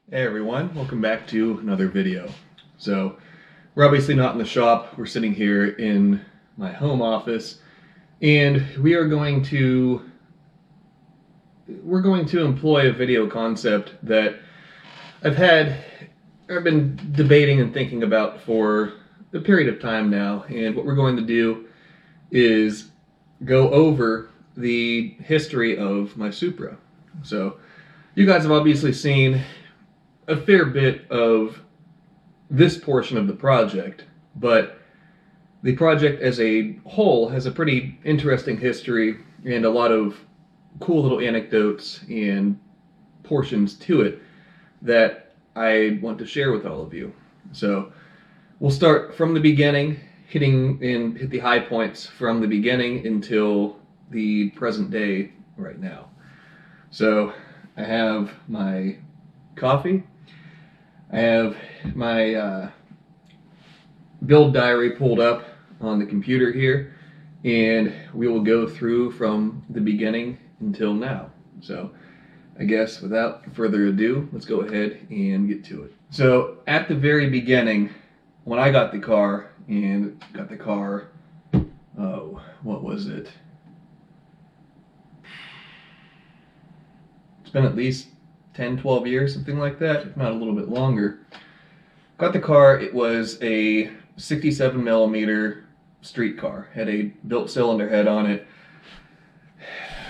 Hey everyone, welcome back to another video. So we're obviously not in the shop, we're sitting here in my home office, and we're going to employ a video concept that I've been debating and thinking about for a period of time now. And what we're going to do is go over the history of my Supra. So you guys have obviously seen a fair bit of this portion of the project, but the project as a whole has a pretty interesting history and a lot of cool little anecdotes and portions to it that I want to share with all of you. So we'll start from the beginning, hit the high points from the beginning until the present day right now. So I have my coffee. I have my build diary pulled up on the computer here, and we will go through from the beginning until now. So I guess without further ado, let's go ahead and get to it. So at the very beginning, when I got the car, oh, what was it? It's been at least 10, 12 years, something like that, if not a little bit longer. Got the car, it was a 67 millimeter street car. Had a built cylinder head on it.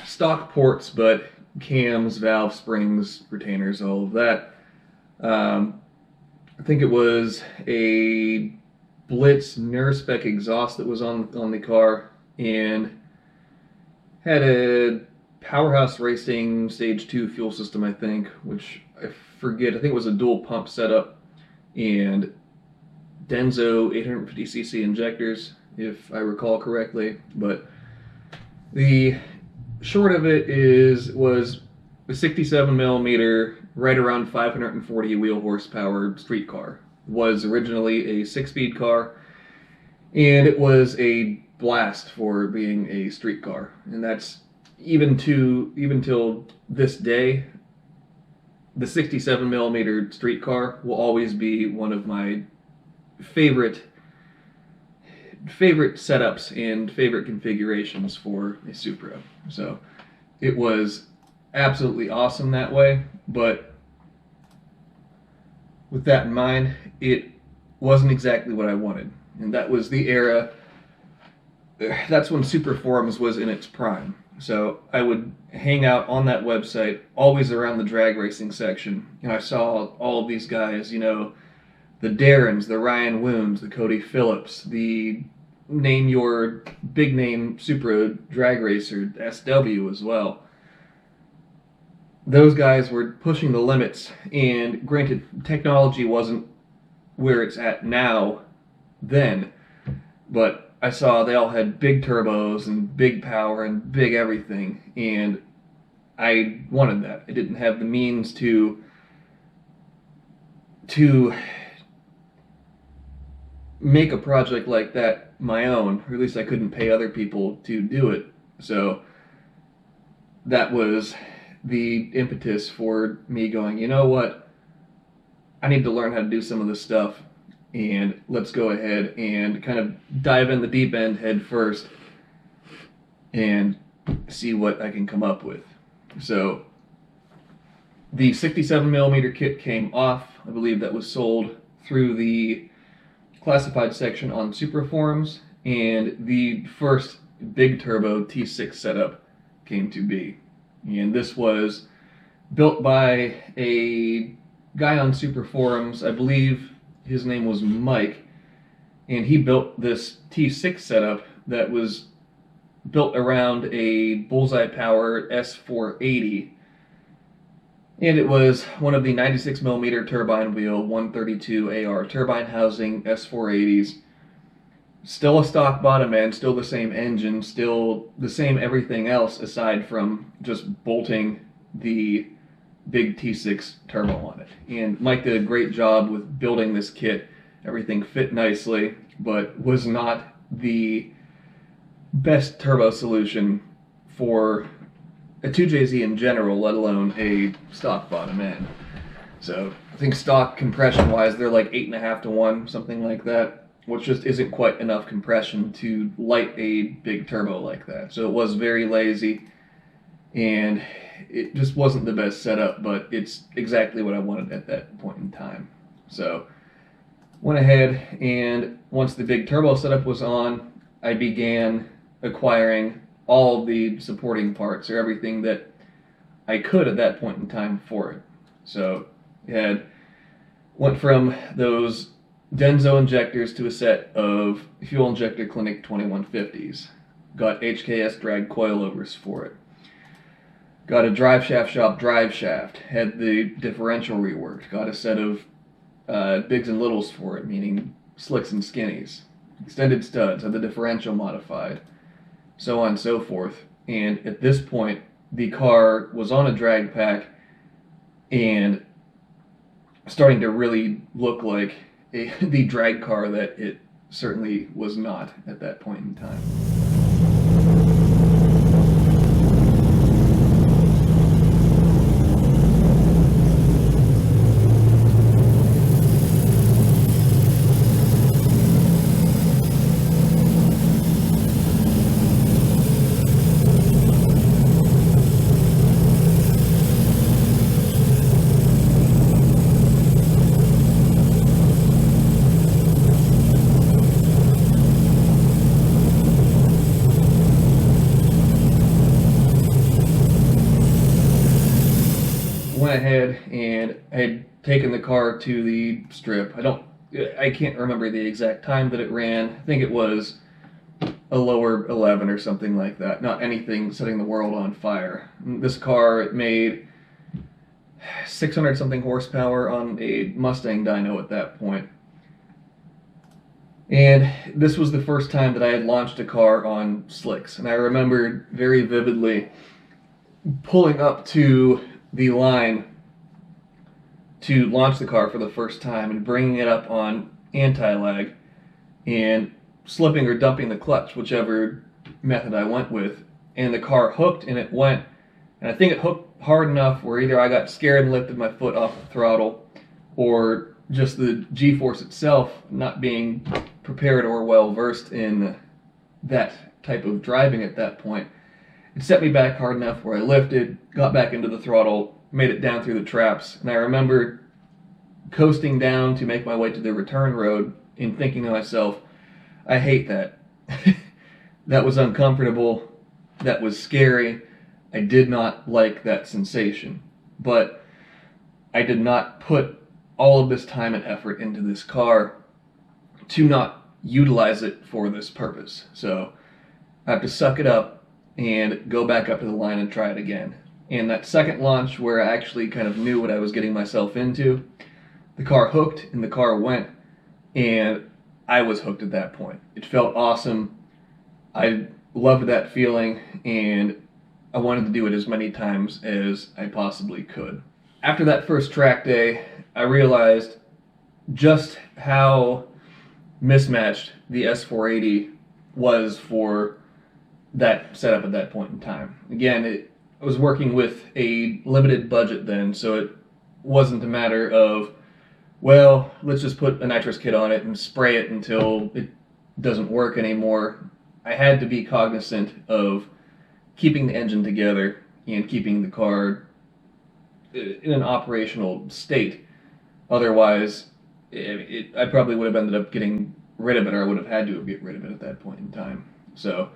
Stock ports, but cams, valve springs, retainers, all of that. I think it was a Blitz Nurspec exhaust that was on the car, and had a Powerhouse Racing Stage 2 fuel system, I think, which I forget. I think it was a dual pump setup, and Denso 850cc injectors, if I recall correctly. But the short of it was a 67 millimeter, right around 540 wheel horsepower street car. It was originally a 6-speed car, and it was a blast for being a street car, and that's even till this day. The 67 millimeter street car will always be one of my favorite setups and favorite configurations for a Supra. So it was absolutely awesome that way, but with that in mind, it wasn't exactly what I wanted. And that was the era, that's when Supra Forums was in its prime. So I would hang out on that website, always around the drag racing section, and I saw all of these guys, you know, the Darrens, the Ryan Woons, the Cody Phillips, the name your big name Supra drag racer, SW as well. Those guys were pushing the limits, and granted, technology wasn't where it's at now then, but I saw they all had big turbos and big power and big everything, and I wanted that. I didn't have the means to make a project like that my own, or at least I couldn't pay other people to do it. So that was the impetus for me going, you know what, I need to learn how to do some of this stuff, and let's go ahead and kind of dive in the deep end head first and see what I can come up with. So the 67 millimeter kit came off. I believe that was sold through the classified section on Supra forums, and the first big turbo T6 setup came to be. And this was built by a guy on Supra forums, I believe his name was Mike, and he built this T6 setup that was built around a Bullseye Power S480, and it was one of the 96 millimeter turbine wheel 132 AR turbine housing S480s. Still a stock bottom end, still the same engine, still the same everything else aside from just bolting the big T6 turbo on it. And Mike did a great job with building this kit. Everything fit nicely, but was not the best turbo solution for a 2JZ in general, let alone a stock bottom end. So I think stock compression wise, they're like 8.5 to 1, something like that, which just isn't quite enough compression to light a big turbo like that. So it was very lazy, and it just wasn't the best setup, but it's exactly what I wanted at that point in time. So went ahead, and once the big turbo setup was on, I began acquiring all the supporting parts, or everything that I could at that point in time for it. So went from those Denso injectors to a set of Fuel Injector Clinic 2150s. Got HKS drag coilovers for it. Got a drive shaft shop drive shaft. Had the differential reworked. Got a set of bigs and littles for it, meaning slicks and skinnies. Extended studs. Had the differential modified. So on and so forth. And at this point, the car was on a drag pack and starting to really look like the drag car that it certainly was not at that point in time. Went ahead and I had taken the car to the strip. I can't remember the exact time that it ran. I think it was a lower 11 or something like that. Not anything setting the world on fire. This car made 600 something horsepower on a Mustang dyno at that point. And this was the first time that I had launched a car on slicks. And I remember very vividly pulling up to the line to launch the car for the first time and bringing it up on anti-lag and slipping or dumping the clutch, whichever method I went with, and the car hooked and it went, and I think it hooked hard enough where either I got scared and lifted my foot off the throttle, or just the G-force itself not being prepared or well versed in that type of driving at that point. It set me back hard enough where I lifted, got back into the throttle, made it down through the traps, and I remember coasting down to make my way to the return road and thinking to myself, I hate that. That was uncomfortable. That was scary. I did not like that sensation. But I did not put all of this time and effort into this car to not utilize it for this purpose. So I have to suck it up and go back up to the line and try it again. And that second launch where I actually kind of knew what I was getting myself into, the car hooked and the car went, and I was hooked at that point. It felt awesome. I loved that feeling, and I wanted to do it as many times as I possibly could. After that first track day, I realized just how mismatched the S480 was for that setup at that point in time. Again, I was working with a limited budget then, so it wasn't a matter of, well, let's just put a nitrous kit on it and spray it until it doesn't work anymore. I had to be cognizant of keeping the engine together and keeping the car in an operational state. Otherwise, I probably would have ended up getting rid of it, or I would have had to get rid of it at that point in time. So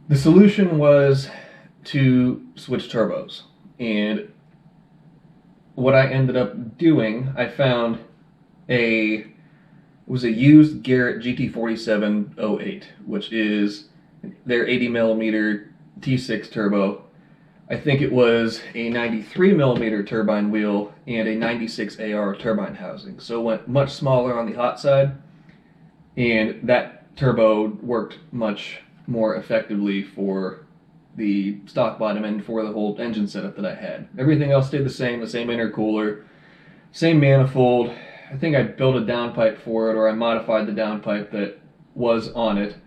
the solution was to switch turbos, and what I ended up doing, I found it was a used Garrett GT4708, which is their 80mm T6 turbo. I think it was a 93mm turbine wheel and a 96AR turbine housing, so it went much smaller on the hot side, and that turbo worked much more effectively for the stock bottom end for the whole engine setup that I had. Everything else stayed the same intercooler, same manifold. I think I built a downpipe for it, or I modified the downpipe that was on it,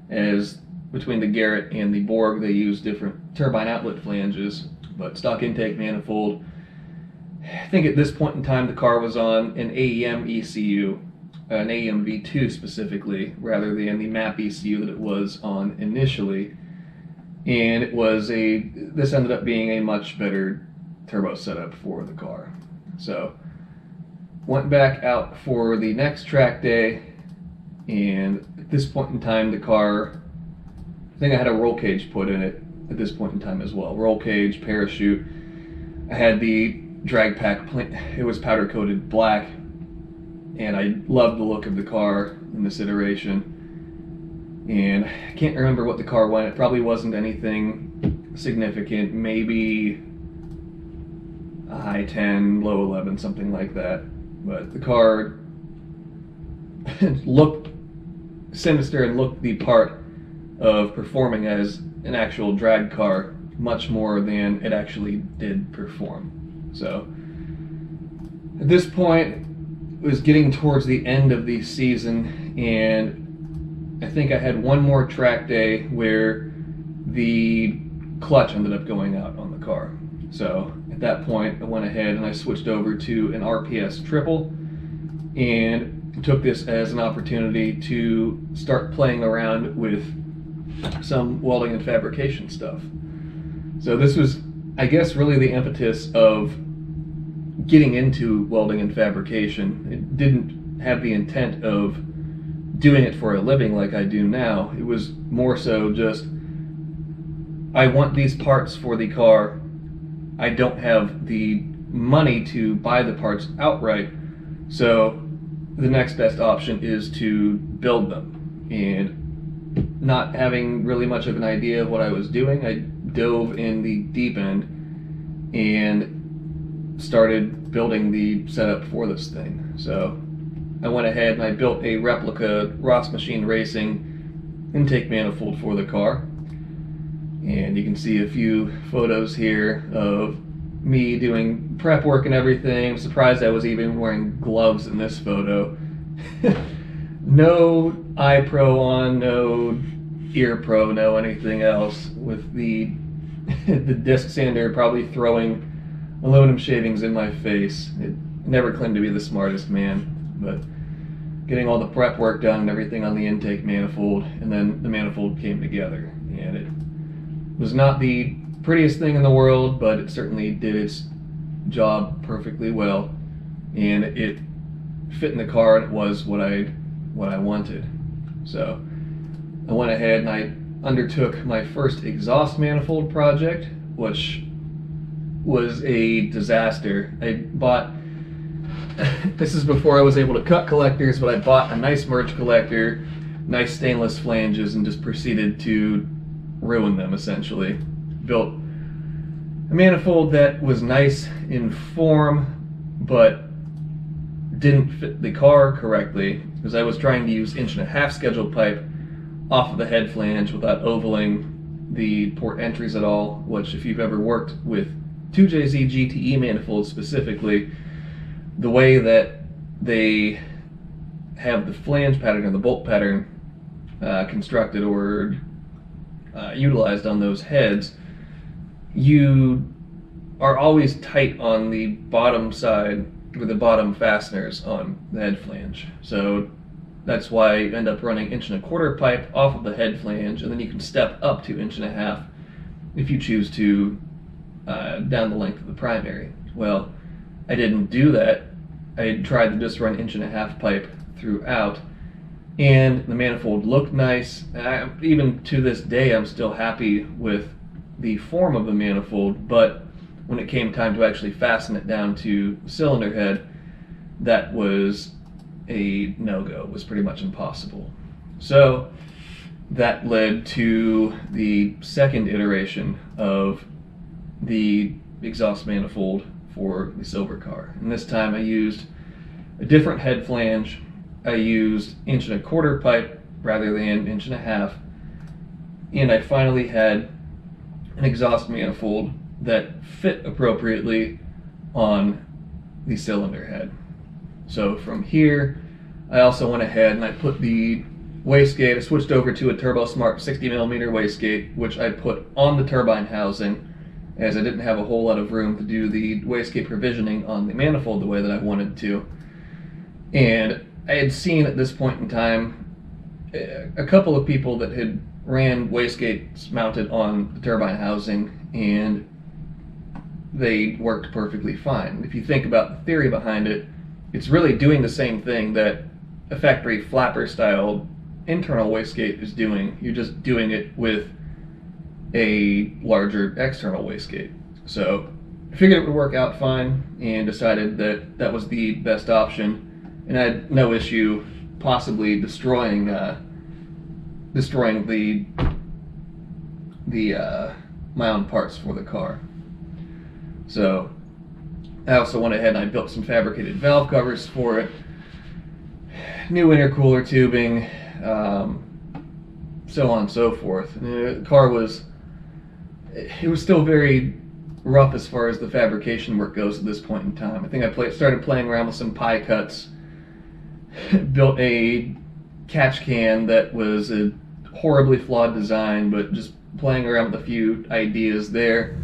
as between the Garrett and the Borg they use different turbine outlet flanges, but stock intake manifold, I think at this point in time the car was on an AEM ECU, an AEM V2 specifically, rather than the MAP ECU that it was on initially. And this ended up being a much better turbo setup for the car. So went back out for the next track day, and at this point in time the car, I think I had a roll cage put in it at this point in time as well. Roll cage, parachute. I had the drag pack, it was powder coated black, and I loved the look of the car in this iteration. And I can't remember what the car went. It probably wasn't anything significant, maybe a high 10, low 11, something like that. But the car looked sinister and looked the part of performing as an actual drag car much more than it actually did perform. So at this point, it was getting towards the end of the season, and I think I had one more track day where the clutch ended up going out on the car. So at that point I went ahead and I switched over to an RPS triple and took this as an opportunity to start playing around with some welding and fabrication stuff. So this was, I guess, really the impetus of getting into welding and fabrication. It didn't have the intent of doing it for a living like I do now. It was more so just, I want these parts for the car. I don't have the money to buy the parts outright, so the next best option is to build them. And not having really much of an idea of what I was doing, I dove in the deep end and started building the setup for this thing. So I went ahead and I built a replica Ross Machine Racing intake manifold for the car. And you can see a few photos here of me doing prep work and everything. I'm surprised I was even wearing gloves in this photo. No eye pro on, no ear pro, no anything else, with the the disc sander probably throwing aluminum shavings in my face. It never claimed to be the smartest man, but getting all the prep work done and everything on the intake manifold, and then the manifold came together. And it was not the prettiest thing in the world, but it certainly did its job perfectly well, and it fit in the car, and it was what I wanted. So I went ahead and I undertook my first exhaust manifold project, which was a disaster. I bought this is before I was able to cut collectors, but I bought a nice merge collector, nice stainless flanges, and just proceeded to ruin them essentially. Built a manifold that was nice in form, but didn't fit the car correctly, because I was trying to use 1.5" scheduled pipe off of the head flange without ovaling the port entries at all, which if you've ever worked with 2JZ GTE manifolds specifically, the way that they have the flange pattern or the bolt pattern constructed or utilized on those heads, you are always tight on the bottom side with the bottom fasteners on the head flange. So that's why you end up running 1.25" pipe off of the head flange, and then you can step up to 1.5" if you choose to down the length of the primary. Well, I didn't do that. I tried to just run 1.5" pipe throughout, and the manifold looked nice. Even to this day, I'm still happy with the form of the manifold, but when it came time to actually fasten it down to the cylinder head, that was a no-go. It was pretty much impossible. So that led to the second iteration of the exhaust manifold for the silver car. And this time I used a different head flange. I used 1.25" pipe rather than 1.5", and I finally had an exhaust manifold that fit appropriately on the cylinder head. So from here, I also went ahead and I put the wastegate, I switched over to a TurboSmart 60mm wastegate, which I put on the turbine housing as I didn't have a whole lot of room to do the wastegate provisioning on the manifold the way that I wanted to. And I had seen at this point in time a couple of people that had ran wastegates mounted on the turbine housing, and they worked perfectly fine. If you think about the theory behind it, it's really doing the same thing that a factory flapper style internal wastegate is doing. You're just doing it with a larger external wastegate. So I figured it would work out fine and decided that that was the best option, and I had no issue possibly destroying my own parts for the car. So I also went ahead and I built some fabricated valve covers for it, new intercooler tubing, so on and so forth. And the car was still very rough as far as the fabrication work goes at this point in time. I think I started playing around with some pie cuts, built a catch can that was a horribly flawed design, but just playing around with a few ideas there.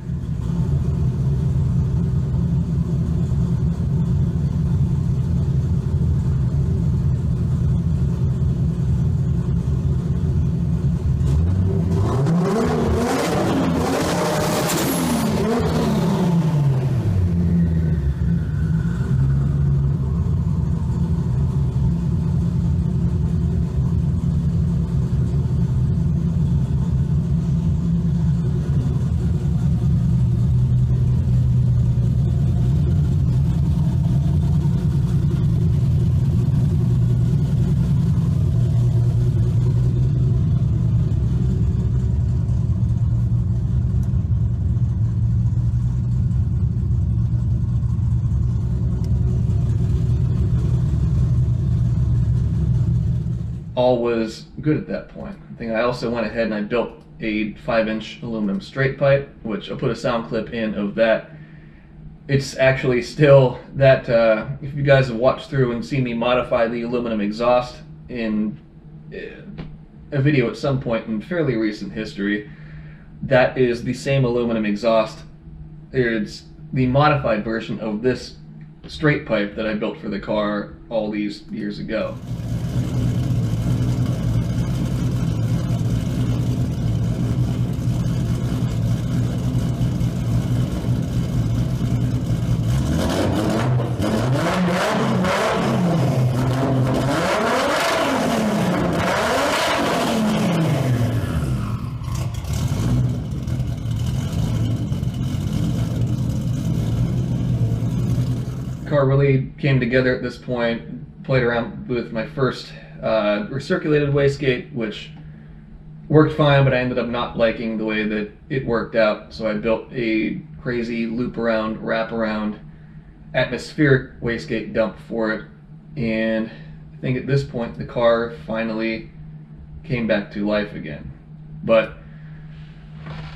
All was good at that point. I think I also went ahead and I built a 5-inch aluminum straight pipe, which I'll put a sound clip in of that. It's actually still that, if you guys have watched through and seen me modify the aluminum exhaust in a video at some point in fairly recent history, that is the same aluminum exhaust. It's the modified version of this straight pipe that I built for the car all these years ago. Car really came together at this point. Played around with my first recirculated wastegate, which worked fine, but I ended up not liking the way that it worked out, so I built a crazy loop around, wrap around atmospheric wastegate dump for it, and I think at this point the car finally came back to life again. But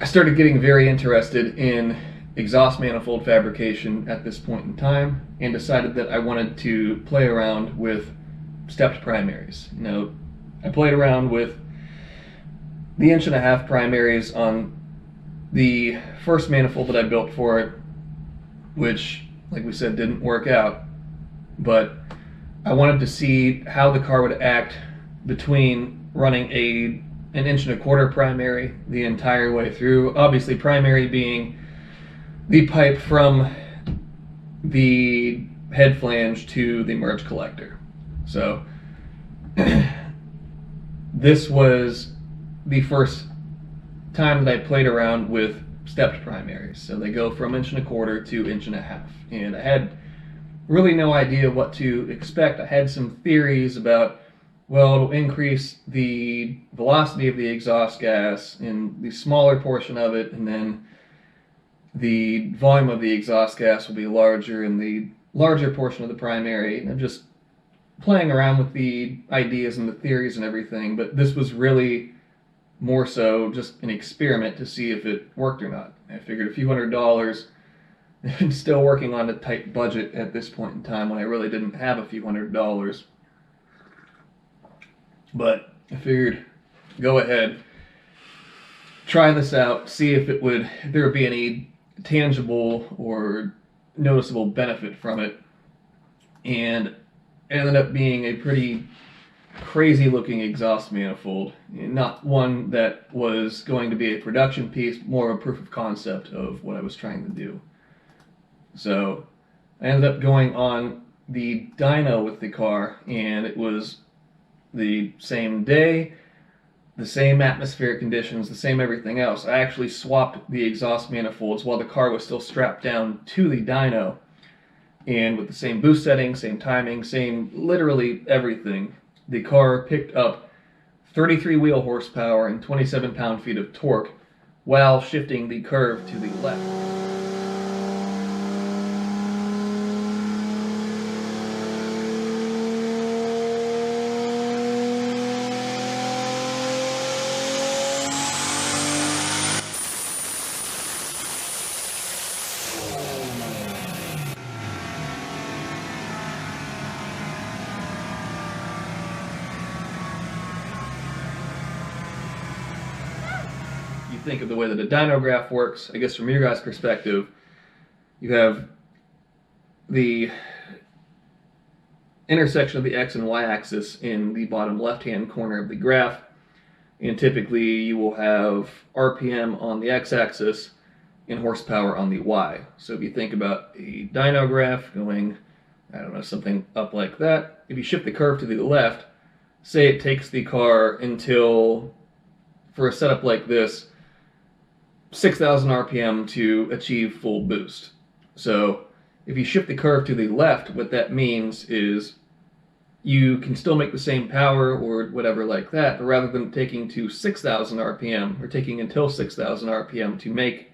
I started getting very interested in exhaust manifold fabrication at this point in time, and decided that I wanted to play around with stepped primaries. You know, I played around with the 1.5-inch primaries on the first manifold that I built for it, which, like we said, didn't work out, but I wanted to see how the car would act between running an 1.25-inch primary the entire way through. Obviously, primary being the pipe from the head flange to the merge collector. So this was the first time that I played around with stepped primaries. So they go from 1.25 to 1.5 inch, and I had really no idea what to expect. I had some theories about, well, it'll increase the velocity of the exhaust gas in the smaller portion of it, and then the volume of the exhaust gas will be larger in the larger portion of the primary. And just playing around with the ideas and the theories and everything, but this was really more so just an experiment to see if it worked or not. I figured a few $100s, and still working on a tight budget at this point in time when I really didn't have a few $100. But I figured, go ahead, try this out, see if there would be any tangible or noticeable benefit from it, and it ended up being a pretty crazy looking exhaust manifold. Not one that was going to be a production piece, more of a proof of concept of what I was trying to do. So I ended up going on the dyno with the car, and it was the same day, the same atmospheric conditions, the same everything else. I actually swapped the exhaust manifolds while the car was still strapped down to the dyno, and with the same boost setting, same timing, same literally everything. The car picked up 33 wheel horsepower and 27 pound-feet of torque while shifting the curve to the left. Think of the way that a dyno graph works, I guess from your guys' perspective, you have the intersection of the X and Y axis in the bottom left-hand corner of the graph, and typically you will have RPM on the X axis and horsepower on the Y. So if you think about a dyno graph going, I don't know, something up like that, if you shift the curve to the left, say it takes the car until, for a setup like this, 6,000 RPM to achieve full boost. So if you shift the curve to the left, what that means is you can still make the same power or whatever like that, but rather than taking to 6,000 RPM or taking until 6,000 RPM to make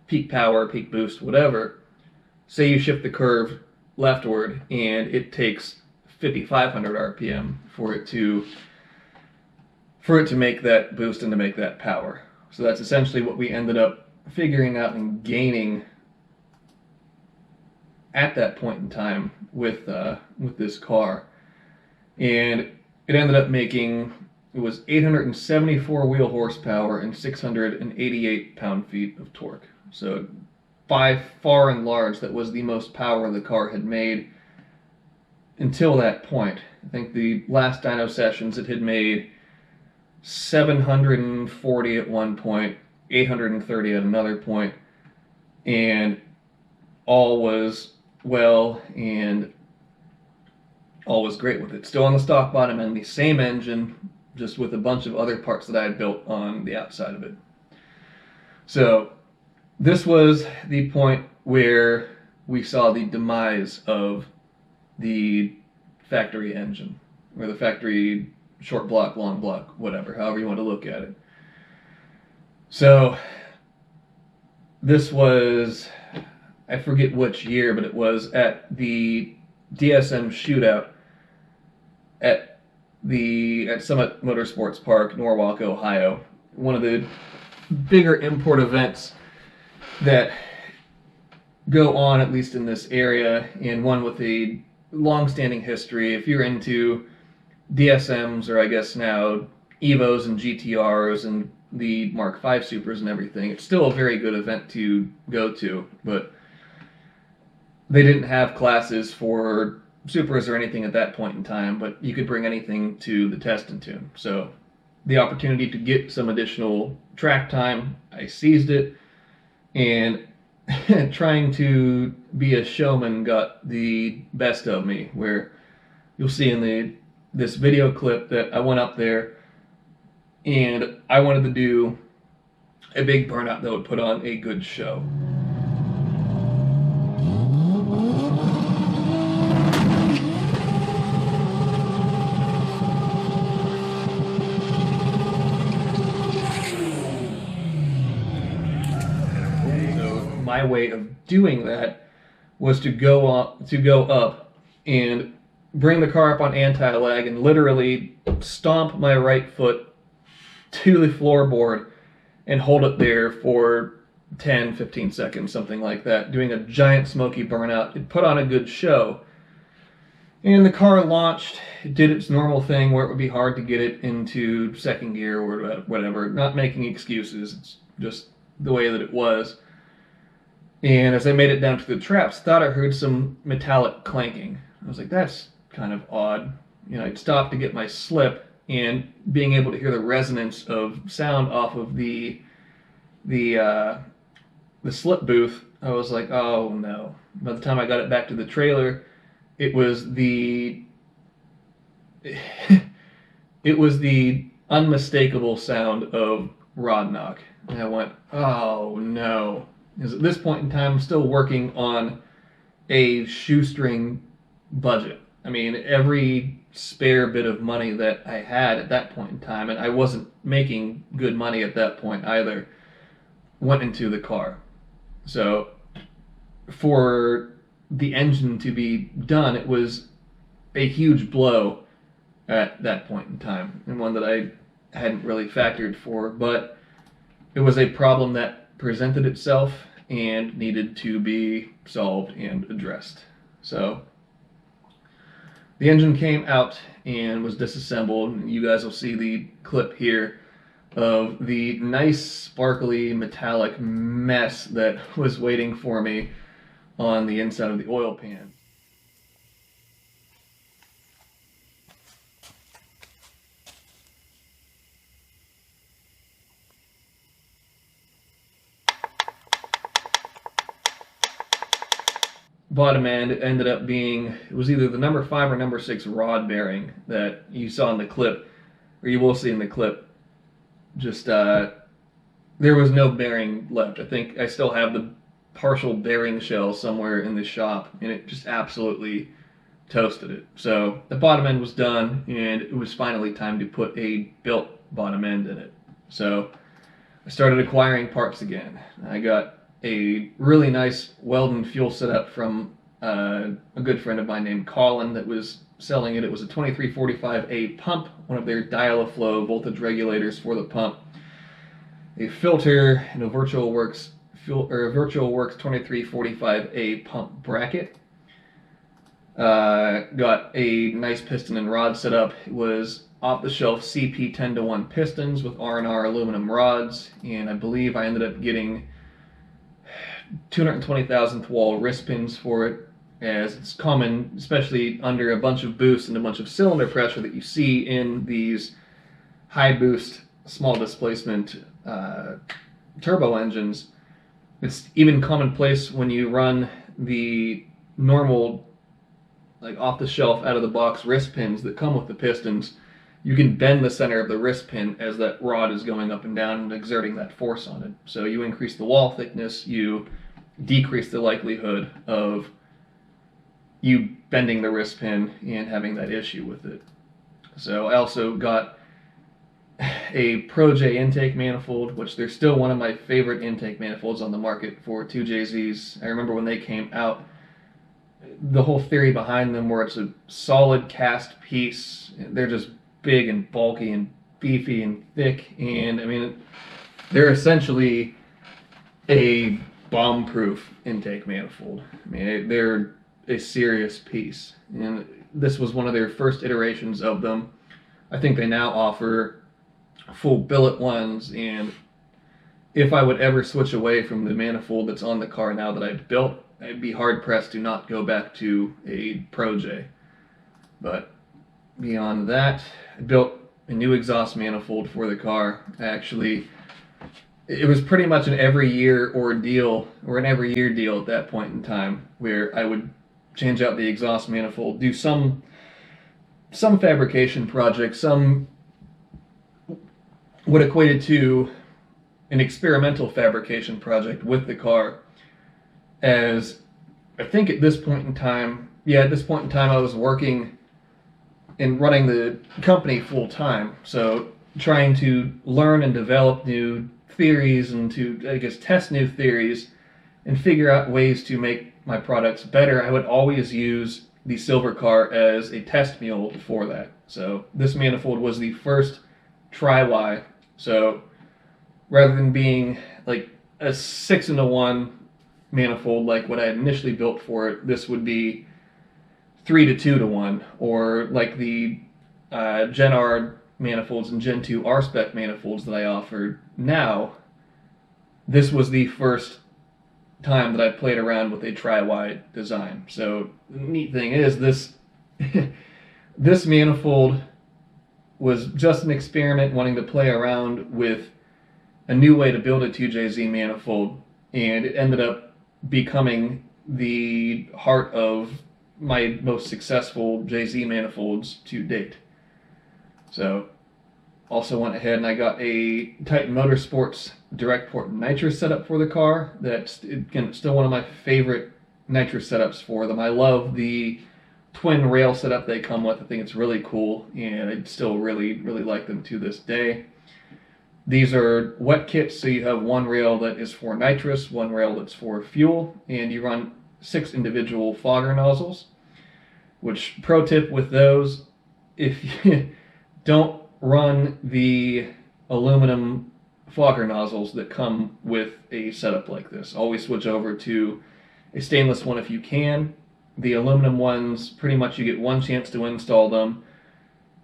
peak power, peak boost, whatever, say you shift the curve leftward and it takes 5,500 RPM for it to make that boost and to make that power. So that's essentially what we ended up figuring out and gaining at that point in time with this car. And it ended up making, it was 874 wheel horsepower and 688 pound-feet of torque. So by far and large, that was the most power the car had made until that point. I think the last dyno sessions it had made 740 at one point, 830 at another point, and all was well and all was great with it. Still on the stock bottom and the same engine, just with a bunch of other parts that I had built on the outside of it. So this was the point where we saw the demise of the factory engine, or the factory short block, long block, whatever, however you want to look at it. So this was, I forget which year, but it was at the Dsm Shootout at Summit Motorsports Park, Norwalk, Ohio. One of the bigger import events that go on, at least in this area, and one with a long-standing history. If you're into DSMs, or I guess now Evos and GTRs and the Mark V Supras and everything, it's still a very good event to go to, but they didn't have classes for Supras or anything at that point in time, but you could bring anything to the test and tune. So the opportunity to get some additional track time, I seized it, and trying to be a showman got the best of me, where you'll see in this video clip that I went up there and I wanted to do a big burnout that would put on a good show. So my way of doing that was to go up and bring the car up on anti-lag and literally stomp my right foot to the floorboard and hold it there for 10, 15 seconds, something like that, doing a giant smoky burnout. It put on a good show. And the car launched, it did its normal thing where it would be hard to get it into second gear or whatever, not making excuses, it's just the way that it was. And as I made it down to the traps, thought I heard some metallic clanking. I was like, that's kind of odd. I'd stopped to get my slip, and being able to hear the resonance of sound off of the slip booth, I was like, oh no. By the time I got it back to the trailer, it was the unmistakable sound of rod knock. And I went, oh no. Because at this point in time, I'm still working on a shoestring budget. I mean, every spare bit of money that I had at that point in time, and I wasn't making good money at that point either, went into the car. So for the engine to be done, it was a huge blow at that point in time, and one that I hadn't really factored for, but it was a problem that presented itself and needed to be solved and addressed. So the engine came out and was disassembled, and you guys will see the clip here of the nice sparkly metallic mess that was waiting for me on the inside of the oil pan. Bottom end ended up being, it was either the number 5 or number 6 rod bearing that you saw in the clip, or you will see in the clip. Just there was no bearing left. I think I still have the partial bearing shell somewhere in the shop, and it just absolutely toasted it. So the bottom end was done, and it was finally time to put a built bottom end in it. So I started acquiring parts again. I got a really nice Welding fuel setup from a good friend of mine named Colin that was selling it. It was a 2345A pump, one of their dial-a-flow voltage regulators for the pump, a filter, and a VirtualWorks 2345A pump bracket. Got a nice piston and rod setup. It was off-the-shelf CP 10-to-1 pistons with R&R aluminum rods, and I believe I ended up getting 220,000th wall wrist pins for it, as it's common, especially under a bunch of boost and a bunch of cylinder pressure that you see in these high boost, small displacement turbo engines. It's even commonplace when you run the normal, like off-the-shelf, out-of-the-box wrist pins that come with the pistons. You can bend the center of the wrist pin as that rod is going up and down and exerting that force on it. So you increase the wall thickness, you decrease the likelihood of you bending the wrist pin and having that issue with it. So I also got a Pro J intake manifold, which they're still one of my favorite intake manifolds on the market for 2JZs. I remember when they came out, the whole theory behind them where it's a solid cast piece. They're just big and bulky and beefy and thick, and I mean, they're essentially a bomb-proof intake manifold. I mean, they're a serious piece, and this was one of their first iterations of them. I think they now offer full billet ones, and if I would ever switch away from the manifold that's on the car now that I've built, I'd be hard-pressed to not go back to a Pro J. But beyond that, I built a new exhaust manifold for the car. It was pretty much an every year ordeal, or an every year deal at that point in time, where I would change out the exhaust manifold, do some fabrication project, some what equated to an experimental fabrication project with the car, as I think at this point in time, I was working and running the company full time, so trying to learn and develop new theories and to, I guess, test new theories and figure out ways to make my products better. I would always use the silver car as a test mule for that. So this manifold was the first tri-Y. So rather than being like a 6-to-1 manifold like what I had initially built for it, this would be 3-to-2-to-1, or like the Gen R manifolds and Gen 2 R-Spec manifolds that I offered now. This was the first time that I played around with a tri-wide design. So the neat thing is this this manifold was just an experiment wanting to play around with a new way to build a 2JZ manifold, and it ended up becoming the heart of my most successful JZ manifolds to date. So also went ahead and I got a Titan Motorsports direct port Nitrous setup for the car. That's, again, still one of my favorite Nitrous setups for them. I love the twin rail setup they come with. I think it's really cool, and I still really like them to this day. These are wet kits, so you have one rail that is for nitrous, one rail that's for fuel, and you run 6 individual fogger nozzles. Which, pro tip with those, if you don't run the aluminum fogger nozzles that come with a setup like this. Always switch over to a stainless one if you can. The aluminum ones, pretty much you get one chance to install them,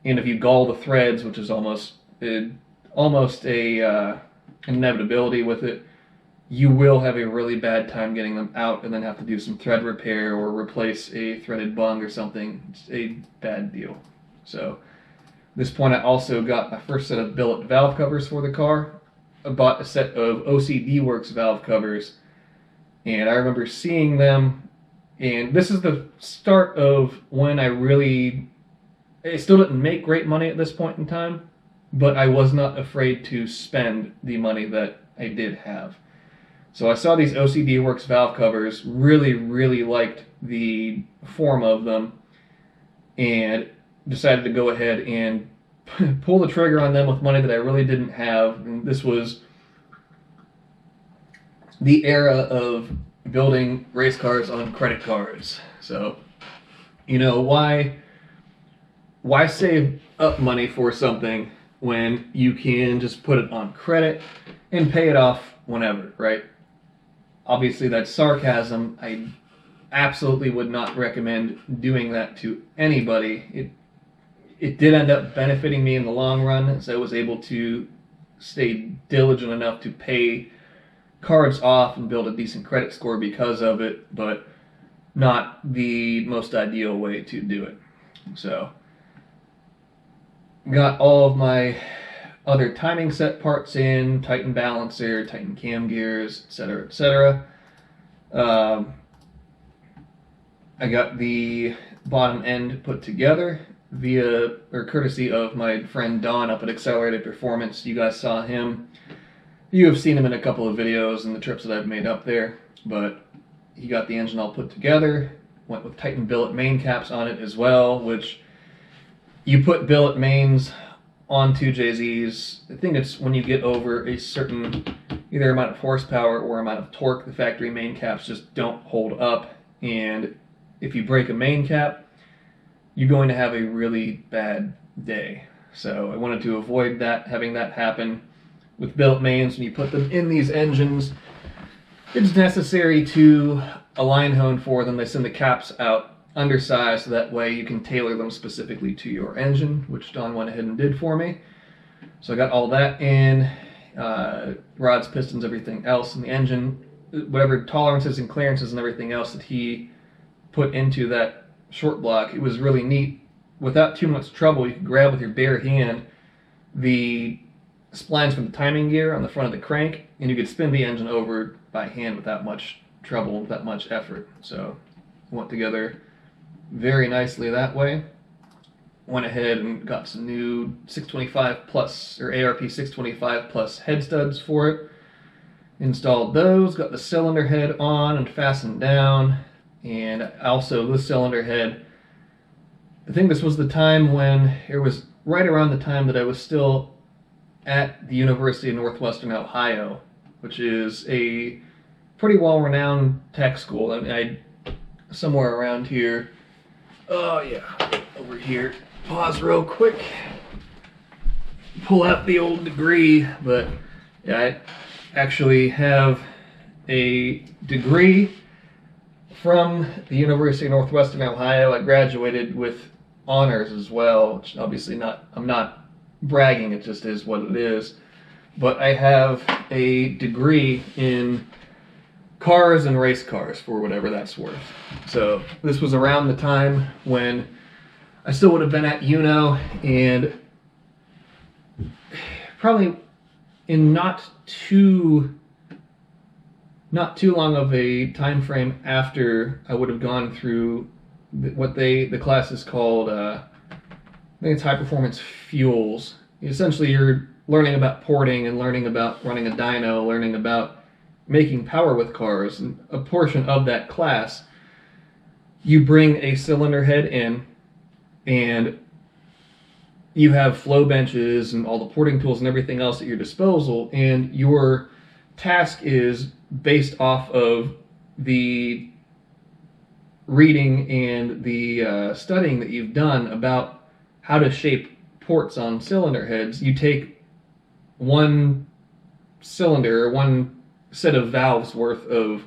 and if you gall the threads, which is almost a inevitability with it, you will have a really bad time getting them out and then have to do some thread repair or replace a threaded bung or something. It's a bad deal. So at this point I also got my first set of billet valve covers for the car. I bought a set of OCD Works valve covers, and I remember seeing them, and this is the start of when I still didn't make great money at this point in time, but I was not afraid to spend the money that I did have. So I saw these OCD Works valve covers, really liked the form of them, and decided to go ahead and pull the trigger on them with money that I really didn't have. And this was the era of building race cars on credit cards. So, you know, why save up money for something when you can just put it on credit and pay it off whenever, right? Obviously that's sarcasm. I absolutely would not recommend doing that to anybody. It did end up benefiting me in the long run, as I was able to stay diligent enough to pay cards off and build a decent credit score because of it, but not the most ideal way to do it. So got all of my other timing set parts in, Titan balancer, Titan cam gears, etc. I got the bottom end put together courtesy of my friend Don up at Accelerated Performance. You guys saw him. You have seen him in a couple of videos and the trips that I've made up there, but he got the engine all put together, went with Titan billet main caps on it as well, which you put billet mains on 2JZs. I think it's when you get over a certain either amount of horsepower or amount of torque, the factory main caps just don't hold up, and if you break a main cap, you're going to have a really bad day. So I wanted to avoid that, having that happen. With billet mains, when you put them in these engines, it's necessary to align hone for them. They send the caps out undersized, so that way you can tailor them specifically to your engine, which Don went ahead and did for me. So I got all that in, rods, pistons, everything else in the engine, whatever tolerances and clearances and everything else that he put into that short block. It was really neat. Without too much trouble, you could grab with your bare hand the splines from the timing gear on the front of the crank, and you could spin the engine over by hand without much trouble, without much effort. So it went together very nicely that way. Went ahead and got some new 625 plus, or ARP 625 plus head studs for it. Installed those, got the cylinder head on and fastened down, and also the cylinder head. I think this was the time when, it was right around the time that I was still at the University of Northwestern Ohio, which is a pretty well-renowned tech school. I mean, somewhere around here. Oh yeah, over here. Pause real quick. Pull out the old degree, but yeah, I actually have a degree from the University of Northwestern Ohio. I graduated with honors as well, which obviously I'm not bragging, it just is what it is. But I have a degree in cars and race cars, for whatever that's worth. So this was around the time when I still would have been at UNO, and probably in not too long of a time frame after I would have gone through what the class is called, I think it's high performance fuels. Essentially, you're learning about porting and learning about running a dyno, learning about making power with cars. And a portion of that class, you bring a cylinder head in, and you have flow benches and all the porting tools and everything else at your disposal, and your task is based off of the reading and the studying that you've done about how to shape ports on cylinder heads. You take one cylinder, or one set of valves worth of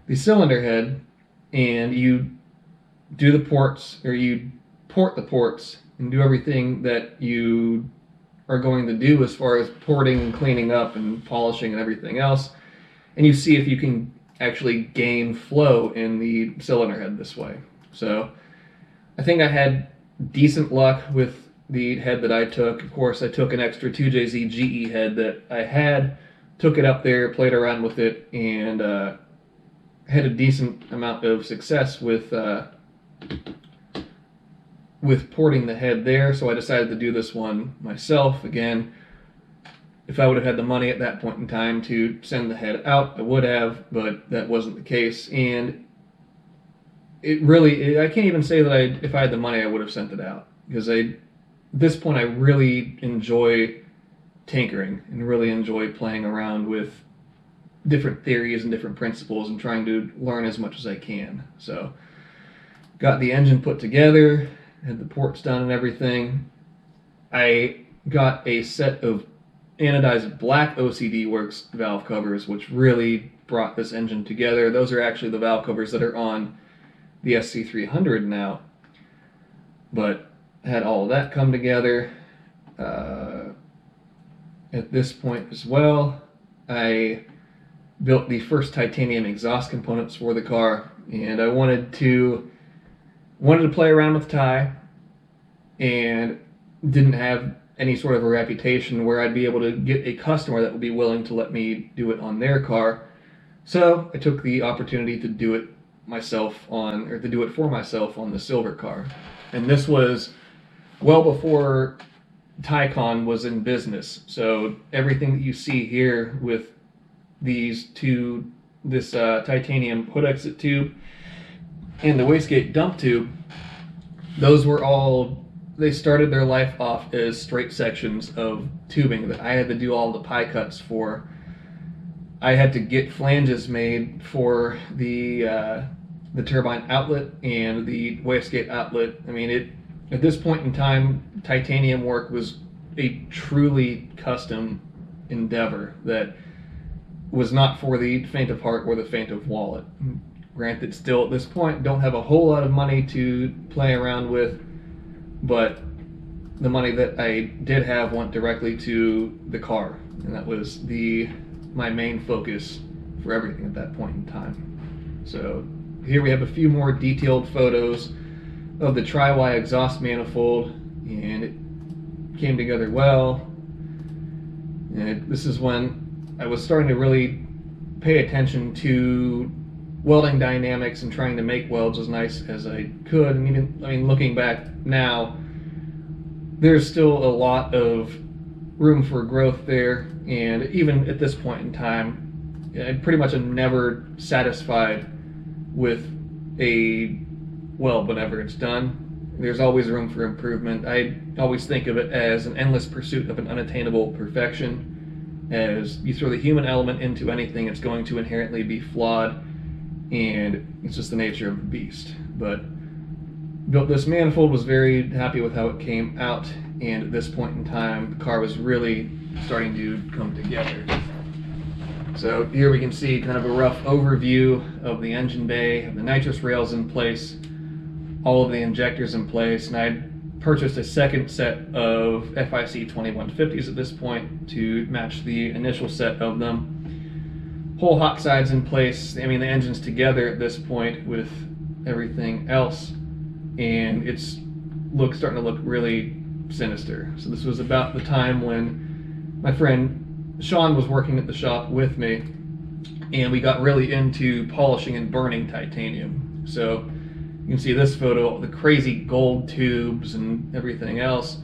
the cylinder head, and you do the ports, or you port the ports and do everything that you are going to do as far as porting and cleaning up and polishing and everything else, and you see if you can actually gain flow in the cylinder head this way. So I think I had decent luck with the head that I took. Of course, I took an extra 2JZ GE head that I had, took it up there, played around with it, and had a decent amount of success with porting the head there. So I decided to do this one myself. Again, if I would have had the money at that point in time to send the head out, I would have, but that wasn't the case. And it really, I can't even say that if I had the money, I would have sent it out, because at this point I really enjoy tinkering and really enjoy playing around with different theories and different principles and trying to learn as much as I can. So got the engine put together, had the ports done and everything. I got a set of anodized black OCD Works valve covers, which really brought this engine together. Those are actually the valve covers that are on the SC300 now. But I had all of that come together. At this point as well, I built the first titanium exhaust components for the car, and I wanted to play around with tie, and didn't have any sort of a reputation where I'd be able to get a customer that would be willing to let me do it on their car. So I took the opportunity to do it for myself on the silver car. And this was well before Tycon was in business. So everything that you see here with this titanium hood exit tube and the wastegate dump tube, those were all, they started their life off as straight sections of tubing that I had to do all the pie cuts for. I had to get flanges made for the turbine outlet and the wastegate outlet. I mean, at this point in time, titanium work was a truly custom endeavor that was not for the faint of heart or the faint of wallet. Granted, still at this point, don't have a whole lot of money to play around with, but the money that I did have went directly to the car, and that was my main focus for everything at that point in time. So here we have a few more detailed photos of the tri-Y exhaust manifold, and it came together well. And this is when I was starting to really pay attention to welding dynamics and trying to make welds as nice as I could. And even, I mean, looking back now, there's still a lot of room for growth there. And even at this point in time, I pretty much am never satisfied with a weld whenever it's done. There's always room for improvement. I always think of it as an endless pursuit of an unattainable perfection. As you throw the human element into anything, it's going to inherently be flawed, and it's just the nature of the beast. But built this manifold, was very happy with how it came out, and at this point in time, the car was really starting to come together. So here we can see kind of a rough overview of the engine bay, of the nitrous rails in place, all of the injectors in place, and I purchased a second set of FIC 2150s at this point to match the initial set of them. whole hot sides in place. I mean, the engine's together at this point with everything else, and it's starting to look really sinister. So this was about the time when my friend Sean was working at the shop with me, and we got really into polishing and burning titanium. So you can see this photo, the crazy gold tubes and everything else.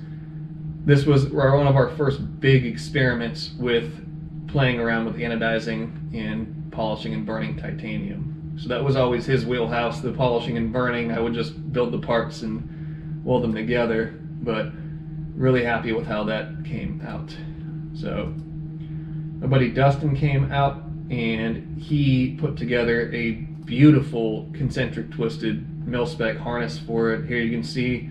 This was one of our first big experiments with playing around with anodizing and polishing and burning titanium. So that was always his wheelhouse, the polishing and burning. I would just build the parts and weld them together, but really happy with how that came out. So my buddy Dustin came out and he put together a beautiful concentric twisted mil-spec harness for it. Here you can see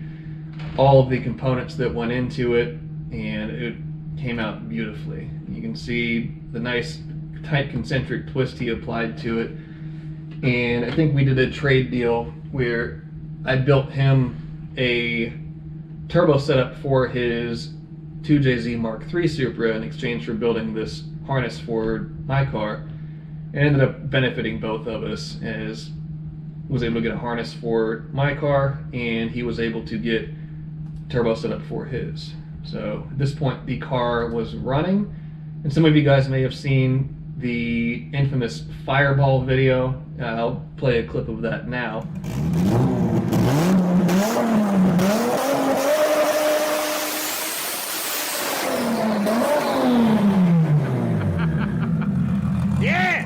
all of the components that went into it, and it came out beautifully. You can see the nice tight concentric twist he applied to it, and I think we did a trade deal where I built him a turbo setup for his 2JZ Mark III Supra in exchange for building this harness for my car. It ended up benefiting both of us, as was able to get a harness for my car and he was able to get turbo setup for his. So at this point the car was running, and some of you guys may have seen the infamous Fireball video. I'll play a clip of that now. Yeah!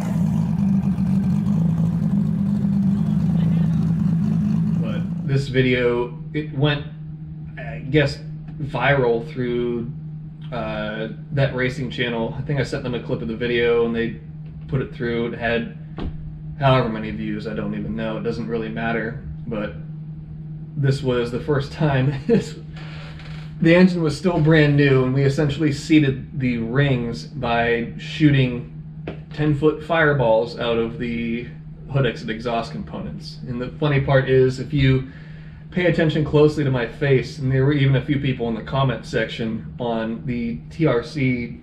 But this video, it went, I guess, viral through that racing channel. I think I sent them a clip of the video and they put it through. It had however many views, I don't even know. It doesn't really matter. But this was the first time the engine was still brand new, and we essentially seeded the rings by shooting 10-foot fireballs out of the hood exit exhaust components. And the funny part is, if you pay attention closely to my face, and there were even a few people in the comment section on the TRC,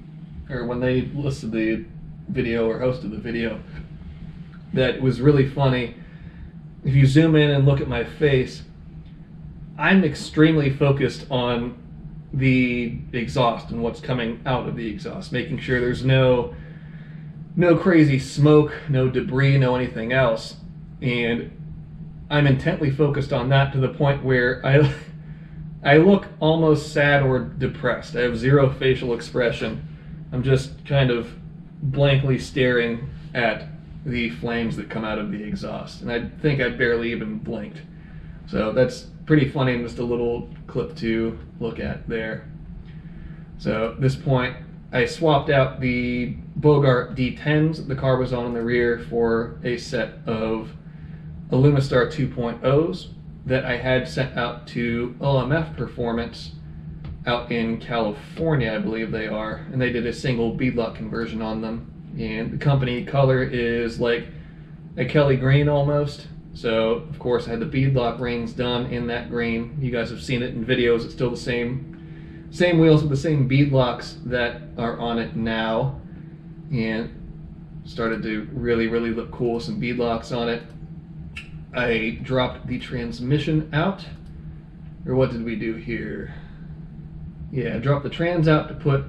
or when they listed the video or hosted the video, that was really funny. If you zoom in and look at my face, I'm extremely focused on the exhaust and what's coming out of the exhaust, making sure there's no crazy smoke, no debris, no anything else. And I'm intently focused on that to the point where I look almost sad or depressed. I have zero facial expression. I'm just kind of blankly staring at the flames that come out of the exhaust. And I think I barely even blinked. So that's pretty funny, and just a little clip to look at there. So at this point, I swapped out the Bogart D10s that the car was on in the rear for a set of Alumistar 2.0s that I had sent out to OMF Performance out in California, I believe they are, and they did a single beadlock conversion on them. And the company color is like a Kelly green almost. So of course I had the beadlock rings done in that green. You guys have seen it in videos. It's still the same wheels with the same beadlocks that are on it now, and started to really look cool with some beadlocks on it. I dropped the transmission out, or what did we do here? Yeah, I dropped the trans out to put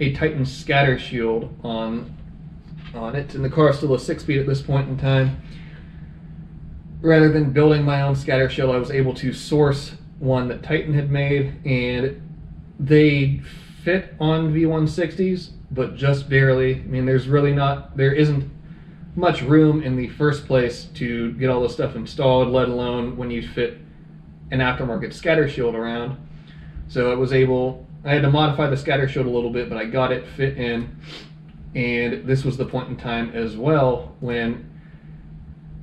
a Titan scatter shield on it, and the car is still a 6-speed at this point in time. Rather than building my own scatter shield, I was able to source one that Titan had made, and they fit on V160s, but just barely. I mean, there isn't much room in the first place to get all this stuff installed, let alone when you fit an aftermarket scatter shield around. So I had to modify the scatter shield a little bit, but I got it fit in. And this was the point in time as well when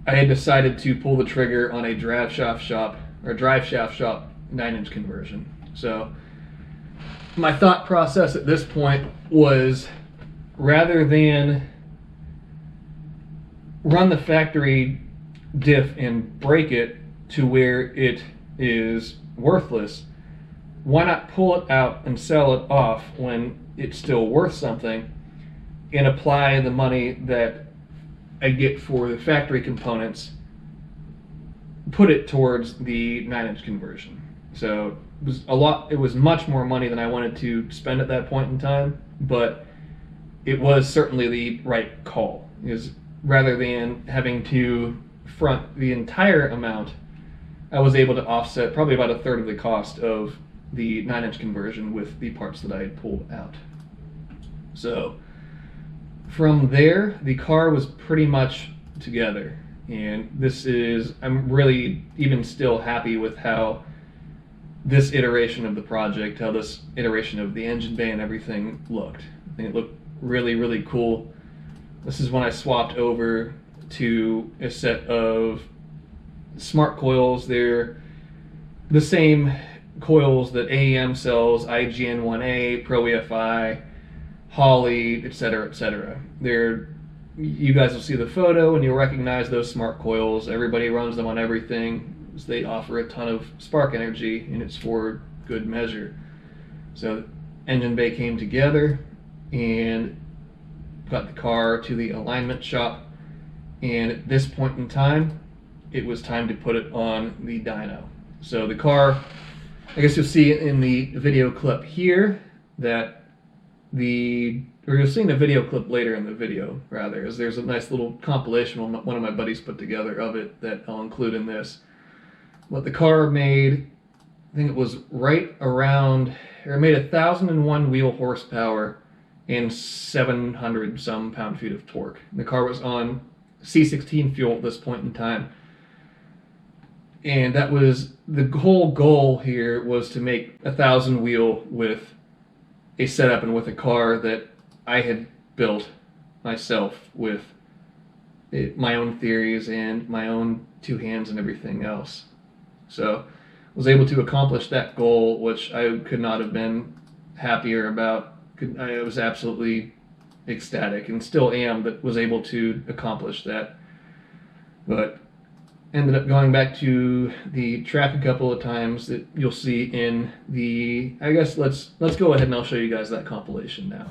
I had decided to pull the trigger on a drive shaft shop 9-inch conversion. So my thought process at this point was, rather than run the factory diff and break it to where it is worthless, why not pull it out and sell it off when it's still worth something, and apply the money that I get for the factory components, put it towards the 9-inch conversion. So it was much more money than I wanted to spend at that point in time, but it was certainly the right call. Is rather than having to front the entire amount, I was able to offset probably about a third of the cost of the 9-inch conversion with the parts that I had pulled out. So from there, the car was pretty much together, and I'm really even still happy with how this iteration of the project, how this iteration of the engine bay and everything looked. I think it looked really, really cool. This is when I swapped over to a set of smart coils. They're the same coils that AEM sells, IGN1A, Pro EFI, Holley, etc., etc. You guys will see the photo and you'll recognize those smart coils. Everybody runs them on everything. They offer a ton of spark energy, and it's for good measure. So engine bay came together and got the car to the alignment shop, and at this point in time it was time to put it on the dyno. So the car, I guess you'll see in the video clip here that you'll see in the video clip later in the video, rather, as there's a nice little compilation one of my buddies put together of it that I'll include in this. What the car made, I think it was right around, or it made 1,001 wheel horsepower and 700 some pound-feet of torque. The car was on C16 fuel at this point in time. And that was, the whole goal here was to make 1,000 wheel with a setup and with a car that I had built myself with my own theories and my own two hands and everything else. So I was able to accomplish that goal, which I could not have been happier about. I was absolutely ecstatic, and still am, that was able to accomplish that. But ended up going back to the track a couple of times that you'll see in the, I guess let's go ahead and I'll show you guys that compilation now.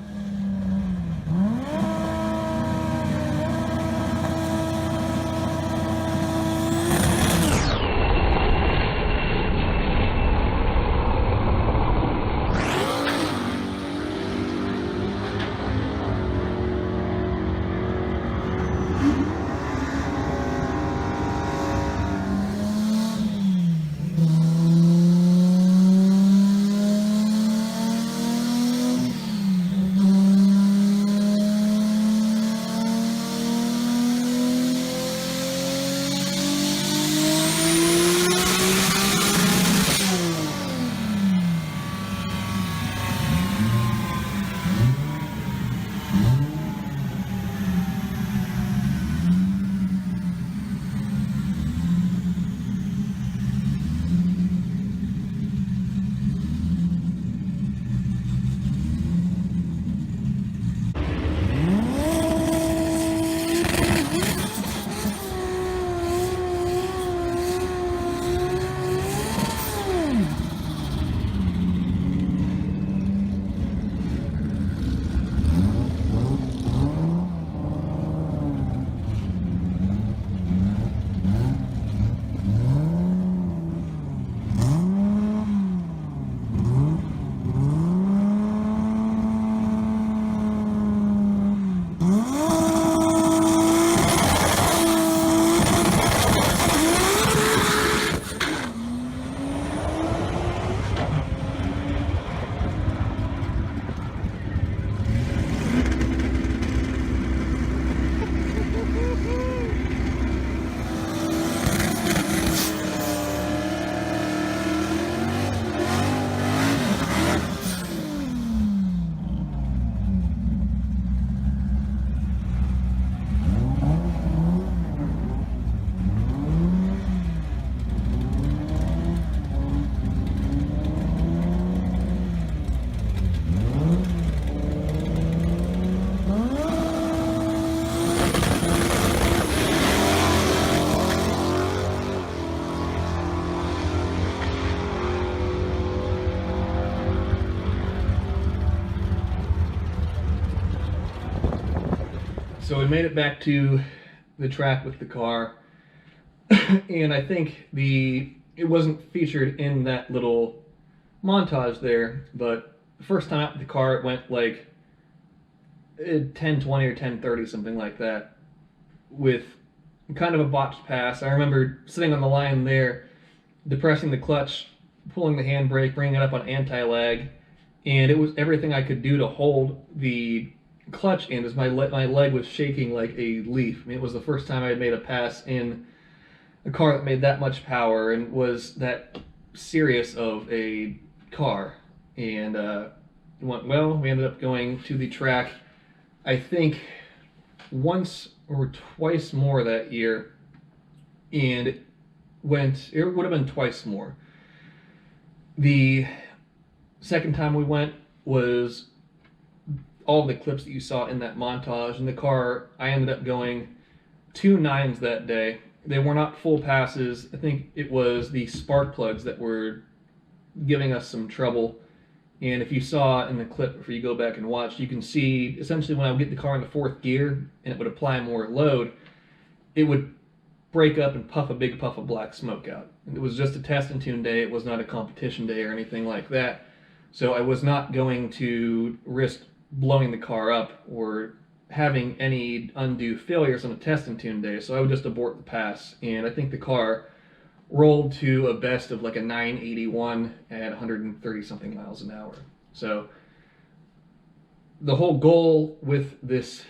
So we made it back to the track with the car. And I think it wasn't featured in that little montage there, but the first time out with the car, it went like 10:20 or 10:30, something like that, with kind of a botched pass. I remember sitting on the line there, depressing the clutch, pulling the handbrake, bringing it up on anti-lag, and it was everything I could do to hold the clutch in, as my leg was shaking like a leaf. I mean, it was the first time I had made a pass in a car that made that much power and was that serious of a car. And it went well. We ended up going to the track, I think, once or twice more that year, and it would have been twice more. The second time we went was all the clips that you saw in that montage. In the car, I ended up going 2 9s that day. They were not full passes. I think it was the spark plugs that were giving us some trouble. And if you saw in the clip, before you go back and watch, you can see essentially when I would get the car into 4th gear and it would apply more load, it would break up and puff a big puff of black smoke out. And it was just a test and tune day. It was not a competition day or anything like that. So I was not going to risk blowing the car up or having any undue failures on a test and tune day. So I would just abort the pass. And I think the car rolled to a best of like a 981 at 130 something miles an hour. So the whole goal with this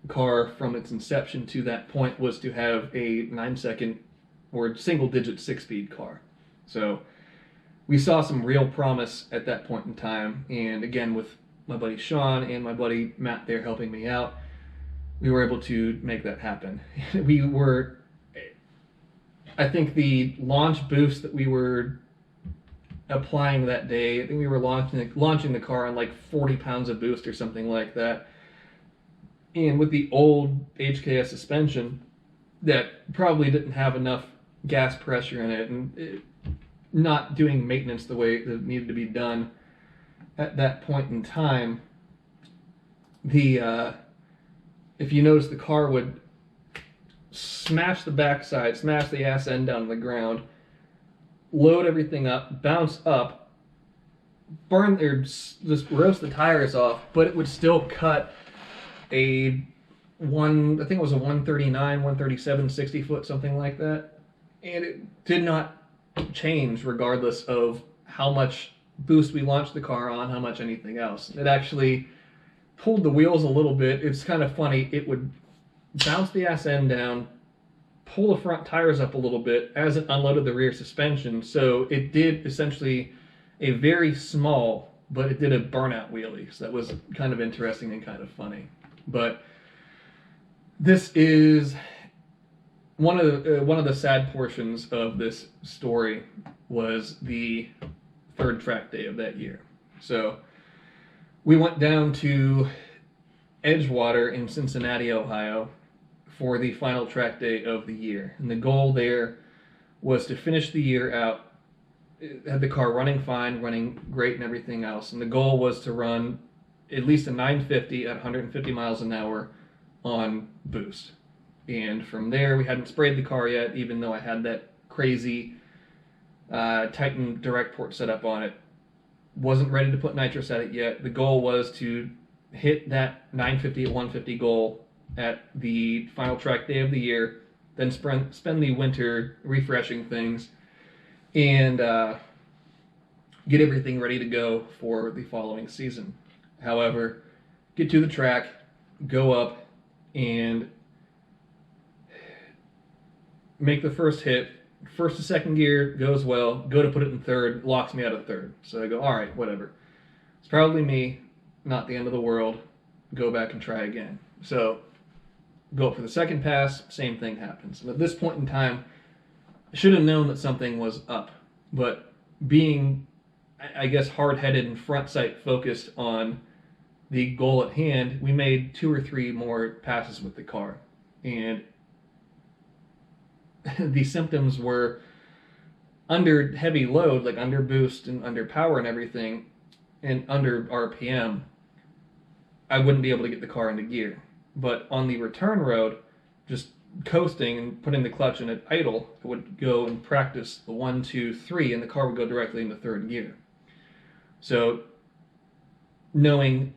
car from its inception to that point was to have a 9-second or single-digit 6-speed car. So we saw some real promise at that point in time, and again, with my buddy Sean and my buddy Matt there helping me out, we were able to make that happen. I think the launch boost that we were applying that day, I think we were launching the car on like 40 pounds of boost or something like that. And with the old HKS suspension, that probably didn't have enough gas pressure in it, and not doing maintenance the way that needed to be done at that point in time. If you notice, the car would smash the backside, smash the ass end down on the ground, load everything up, bounce up, burn or just roast the tires off, but it would still cut I think it was a 139, 137, 60 foot, something like that. And it did not change regardless of how much boost we launched the car on, how much anything else. It actually pulled the wheels a little bit. It's kind of funny. It would bounce the ass end down, pull the front tires up a little bit as it unloaded the rear suspension. So it did essentially a very small, but it did a burnout wheelie. So that was kind of interesting and kind of funny. But this is one of the sad portions of this story was the third track day of that year. So we went down to Edgewater in Cincinnati, Ohio, for the final track day of the year. And the goal there was to finish the year out, had the car running fine, running great and everything else. And the goal was to run at least a 950 at 150 miles an hour on boost. And from there, we hadn't sprayed the car yet, even though I had that crazy Titan direct port set up on it. Wasn't ready to put nitrous at it yet. The goal was to hit that 950 at 150 goal at the final track day of the year, then spend the winter refreshing things, and get everything ready to go for the following season. However, get to the track, go up, and make the first hit. First to second gear goes well. Go to put it in third, locks me out of third. So I go, all right, whatever. It's probably me, not the end of the world. Go back and try again. So go up for the second pass, same thing happens. And at this point in time, I should have known that something was up. But being, I guess, hard-headed and front sight focused on the goal at hand, we made 2 or 3 more passes with the car. And the symptoms were under heavy load, like under boost and under power and everything, and under RPM, I wouldn't be able to get the car into gear. But on the return road, just coasting and putting the clutch in at idle, I would go and practice the 1, 2, 3, and the car would go directly into third gear. So, knowing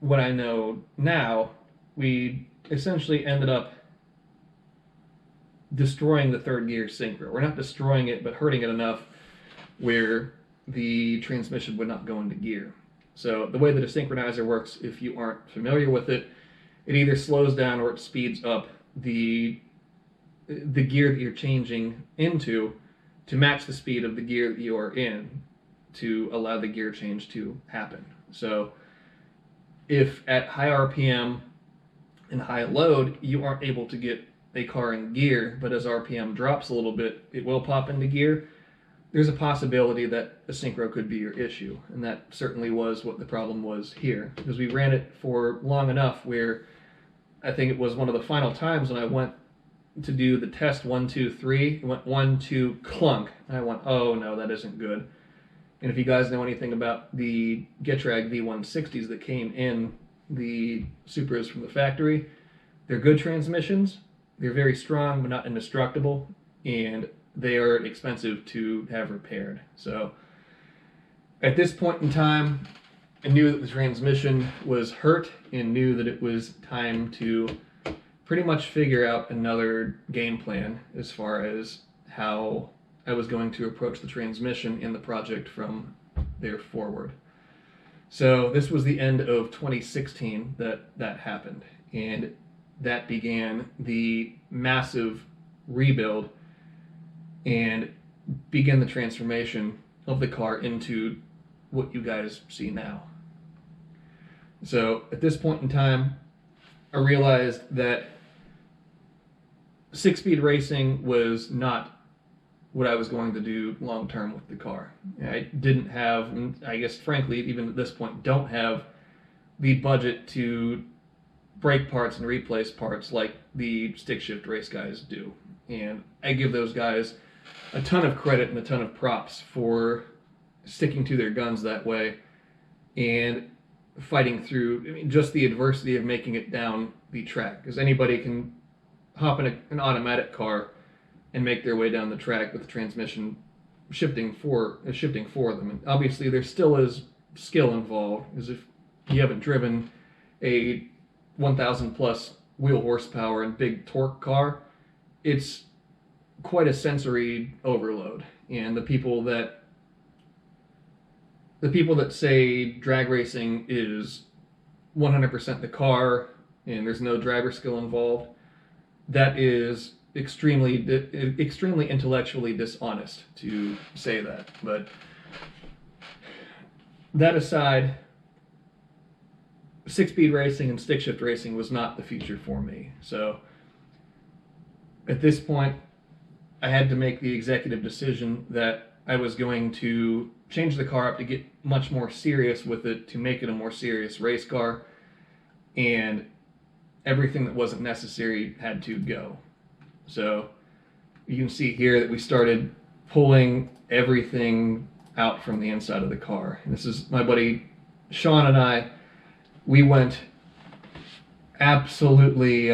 what I know now, we essentially ended up destroying the third gear synchro. We're not destroying it, but hurting it enough where the transmission would not go into gear. So the way that a synchronizer works, if you aren't familiar with it, it either slows down or it speeds up the gear that you're changing into to match the speed of the gear that you are in to allow the gear change to happen. So if at high RPM and high load you aren't able to get a car in gear, but as RPM drops a little bit, it will pop into gear, there's a possibility that a synchro could be your issue. And that certainly was what the problem was here, because we ran it for long enough where I think it was one of the final times when I went to do the test 1, 2, 3, it went 1, 2, clunk, and I went, oh no, that isn't good. And if you guys know anything about the Getrag V160s that came in the Supras from the factory, they're good transmissions. They're very strong, but not indestructible, and they are expensive to have repaired. So at this point in time, I knew that the transmission was hurt and knew that it was time to pretty much figure out another game plan as far as how I was going to approach the transmission in the project from there forward. So this was the end of 2016 that happened, and that began the massive rebuild and began the transformation of the car into what you guys see now. So at this point in time, I realized that 6-speed racing was not what I was going to do long term with the car. I didn't have, and I guess frankly, even at this point, don't have the budget to break parts and replace parts like the stick shift race guys do. And I give those guys a ton of credit and a ton of props for sticking to their guns that way and fighting through, I mean, just the adversity of making it down the track. Because anybody can hop in an automatic car and make their way down the track with the transmission shifting for them. And obviously there still is skill involved, as if you haven't driven a 1,000 plus wheel horsepower and big torque car, it's quite a sensory overload. And the people that say drag racing is 100% the car and there's no driver skill involved, that is extremely intellectually dishonest to say that. But that aside, 6-speed racing and stick shift racing was not the future for me. So at this point, I had to make the executive decision that I was going to change the car up to get much more serious with it, to make it a more serious race car, and everything that wasn't necessary had to go. So you can see here that we started pulling everything out from the inside of the car. And this is my buddy Sean and I. We went absolutely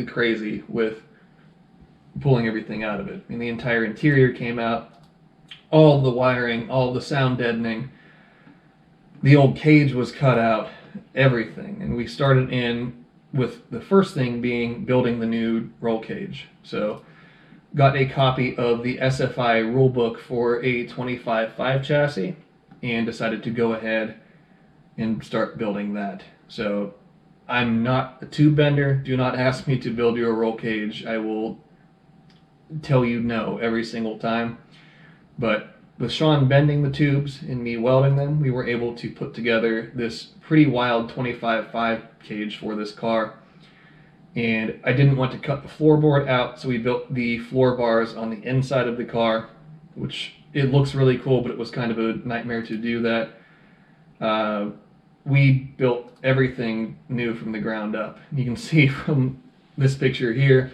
crazy with pulling everything out of it. I mean, the entire interior came out, all the wiring, all the sound deadening, the old cage was cut out, everything. And we started in with the first thing being building the new roll cage. So got a copy of the SFI rulebook for a 25.5 chassis and decided to go ahead and start building that. So I'm not a tube bender. Do not ask me to build you a roll cage. I will tell you no every single time. But with Sean bending the tubes and me welding them, we were able to put together this pretty wild 25.5 cage for this car. And I didn't want to cut the floorboard out, so we built the floor bars on the inside of the car, which it looks really cool, but it was kind of a nightmare to do that. We built everything new from the ground up. You can see from this picture here,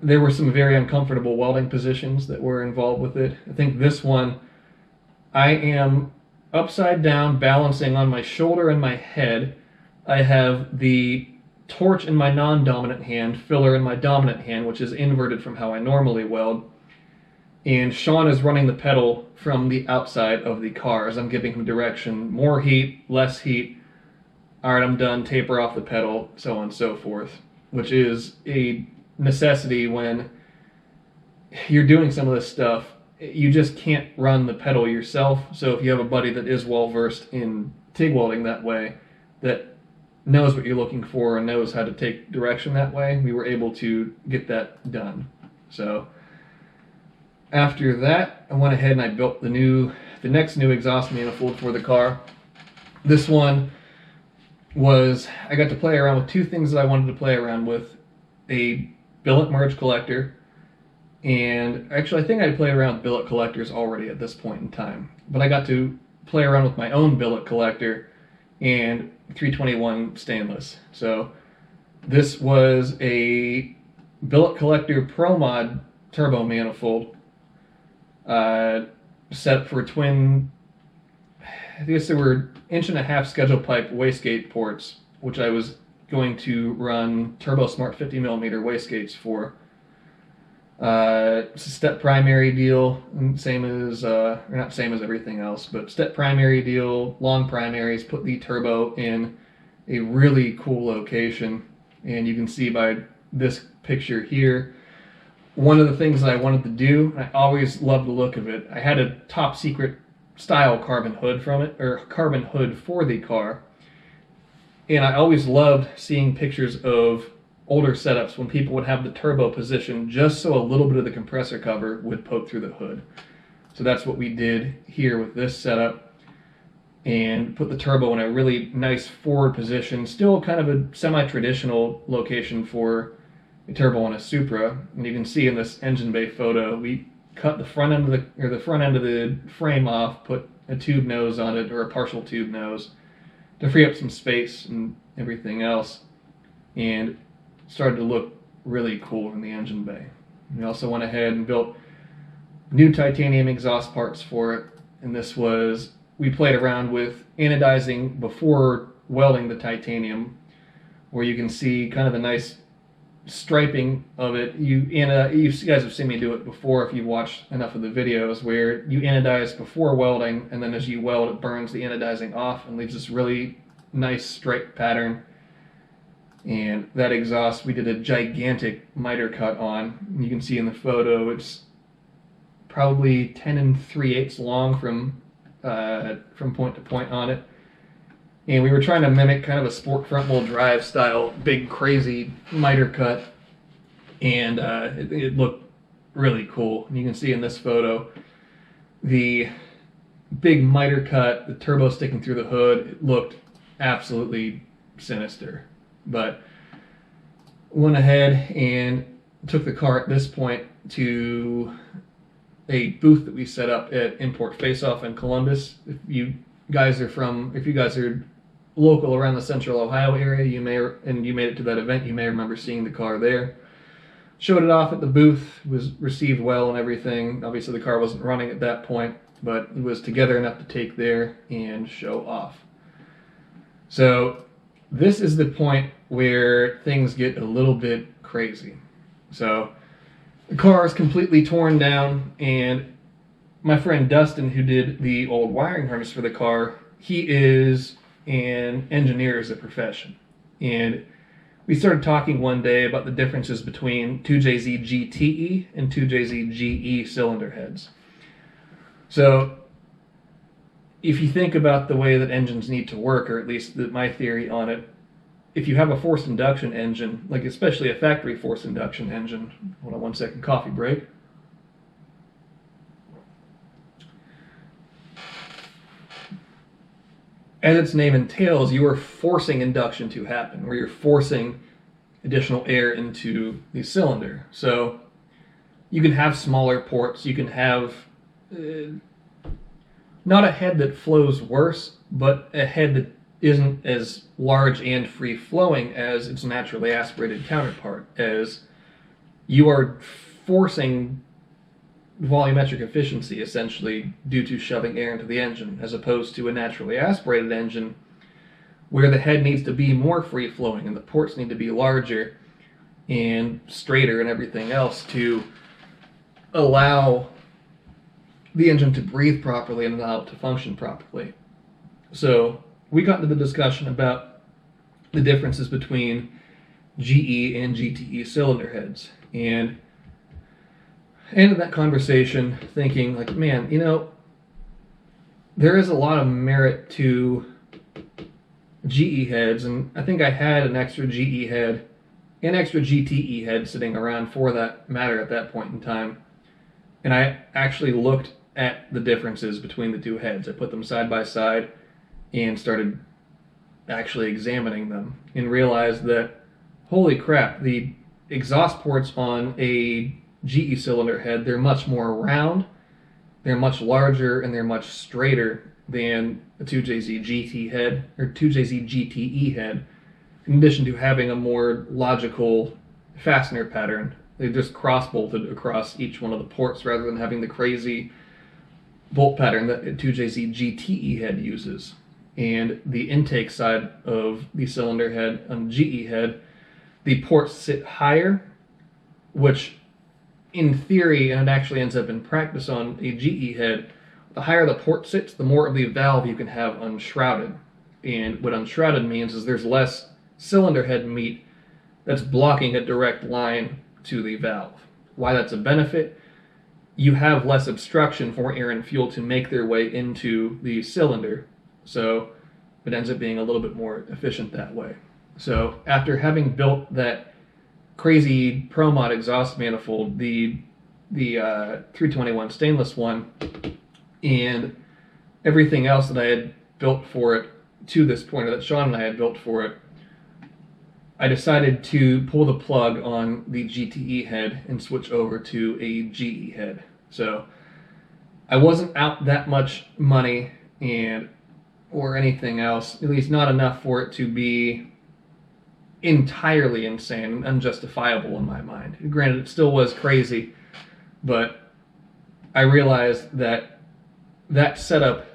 there were some very uncomfortable welding positions that were involved with it. I think this one, I am upside down balancing on my shoulder and my head. I have the torch in my non-dominant hand, filler in my dominant hand, which is inverted from how I normally weld. And Sean is running the pedal from the outside of the car as I'm giving him direction. More heat, less heat. All right, I'm done. Taper off the pedal, so on and so forth, which is a necessity when you're doing some of this stuff. You just can't run the pedal yourself. So if you have a buddy that is well versed in TIG welding that way, that knows what you're looking for and knows how to take direction that way, we were able to get that done. So after that, I went ahead and I built the next new exhaust manifold for the car. This one was, I got to play around with two things that I wanted to play around with: a billet merge collector, and actually I think I'd played around with billet collectors already at this point in time, but I got to play around with my own billet collector and 321 stainless. So this was a billet collector Pro Mod turbo manifold, set up for twin, I guess there were 1.5-inch schedule pipe wastegate ports, which I was going to run Turbo Smart 50mm wastegates for. It's a step primary deal, same as, or not same as everything else, but step primary deal, long primaries, put the turbo in a really cool location. And you can see by this picture here, one of the things that I wanted to do, I always loved the look of it. I had a top secret style carbon hood from it, or carbon hood for the car. And I always loved seeing pictures of older setups when people would have the turbo position just so a little bit of the compressor cover would poke through the hood. So that's what we did here with this setup, and put the turbo in a really nice forward position, still kind of a semi-traditional location for a turbo on a Supra. And you can see in this engine bay photo, we cut the front end of the front end of the frame off, put a tube nose on it, or a partial tube nose, to free up some space and everything else, and started to look really cool in the engine bay. We also went ahead and built new titanium exhaust parts for it, and this was, we played around with anodizing before welding the titanium, where you can see kind of the nice striping of it. You guys have seen me do it before if you've watched enough of the videos, where you anodize before welding, and then as you weld it burns the anodizing off and leaves this really nice stripe pattern. And that exhaust we did a gigantic miter cut on. You can see in the photo it's probably 10 3/8 long from point to point on it. And we were trying to mimic kind of a sport front-wheel drive style, big crazy miter cut, and it looked really cool. And you can see in this photo the big miter cut, the turbo sticking through the hood. It looked absolutely sinister. But went ahead and took the car at this point to a booth that we set up at Import Face Off in Columbus. If you guys are local around the Central Ohio area, you made it to that event, you may remember seeing the car there. Showed it off at the booth, was received well and everything. Obviously the car wasn't running at that point, but it was together enough to take there and show off. So this is the point where things get a little bit crazy. So the car is completely torn down, and my friend Dustin, who did the old wiring harness for the car, he is an engineer as a profession. And we started talking one day about the differences between 2JZ GTE and 2JZ GE cylinder heads. So if you think about the way that engines need to work, or at least my theory on it, if you have a forced induction engine, like especially a factory forced induction engine, hold on one second, coffee break. As its name entails, you are forcing induction to happen, where you're forcing additional air into the cylinder. So you can have smaller ports, you can have not a head that flows worse, but a head that isn't as large and free-flowing as its naturally aspirated counterpart, as you are forcing volumetric efficiency essentially due to shoving air into the engine, as opposed to a naturally aspirated engine where the head needs to be more free-flowing and the ports need to be larger and straighter and everything else to allow the engine to breathe properly and allow it to function properly. So we got into the discussion about the differences between GE and GTE cylinder heads, and ended that conversation thinking like, man, you know, there is a lot of merit to GE heads, and I think I had an extra GE head and extra GTE head sitting around for that matter at that point in time. And I actually looked at the differences between the two heads. I put them side by side and started actually examining them and realized that, holy crap, the exhaust ports on a GE cylinder head, they're much more round, they're much larger, and they're much straighter than a 2JZ GT head or 2JZ GTE head, in addition to having a more logical fastener pattern. They just cross-bolted across each one of the ports rather than having the crazy bolt pattern that a 2JZ GTE head uses. And the intake side of the cylinder head on GE head, the ports sit higher, which in theory, and it actually ends up in practice on a GE head, the higher the port sits, the more of the valve you can have unshrouded. And what unshrouded means is there's less cylinder head meat that's blocking a direct line to the valve. Why that's a benefit? You have less obstruction for air and fuel to make their way into the cylinder, so it ends up being a little bit more efficient that way. So after having built that crazy Pro Mod exhaust manifold, the 321 stainless one, and everything else that I had built for it to this point, or that Sean and I had built for it, I decided to pull the plug on the GTE head and switch over to a GE head. So I wasn't out that much money or anything else, at least not enough for it to be entirely insane and unjustifiable in my mind. Granted, it still was crazy, but I realized that that setup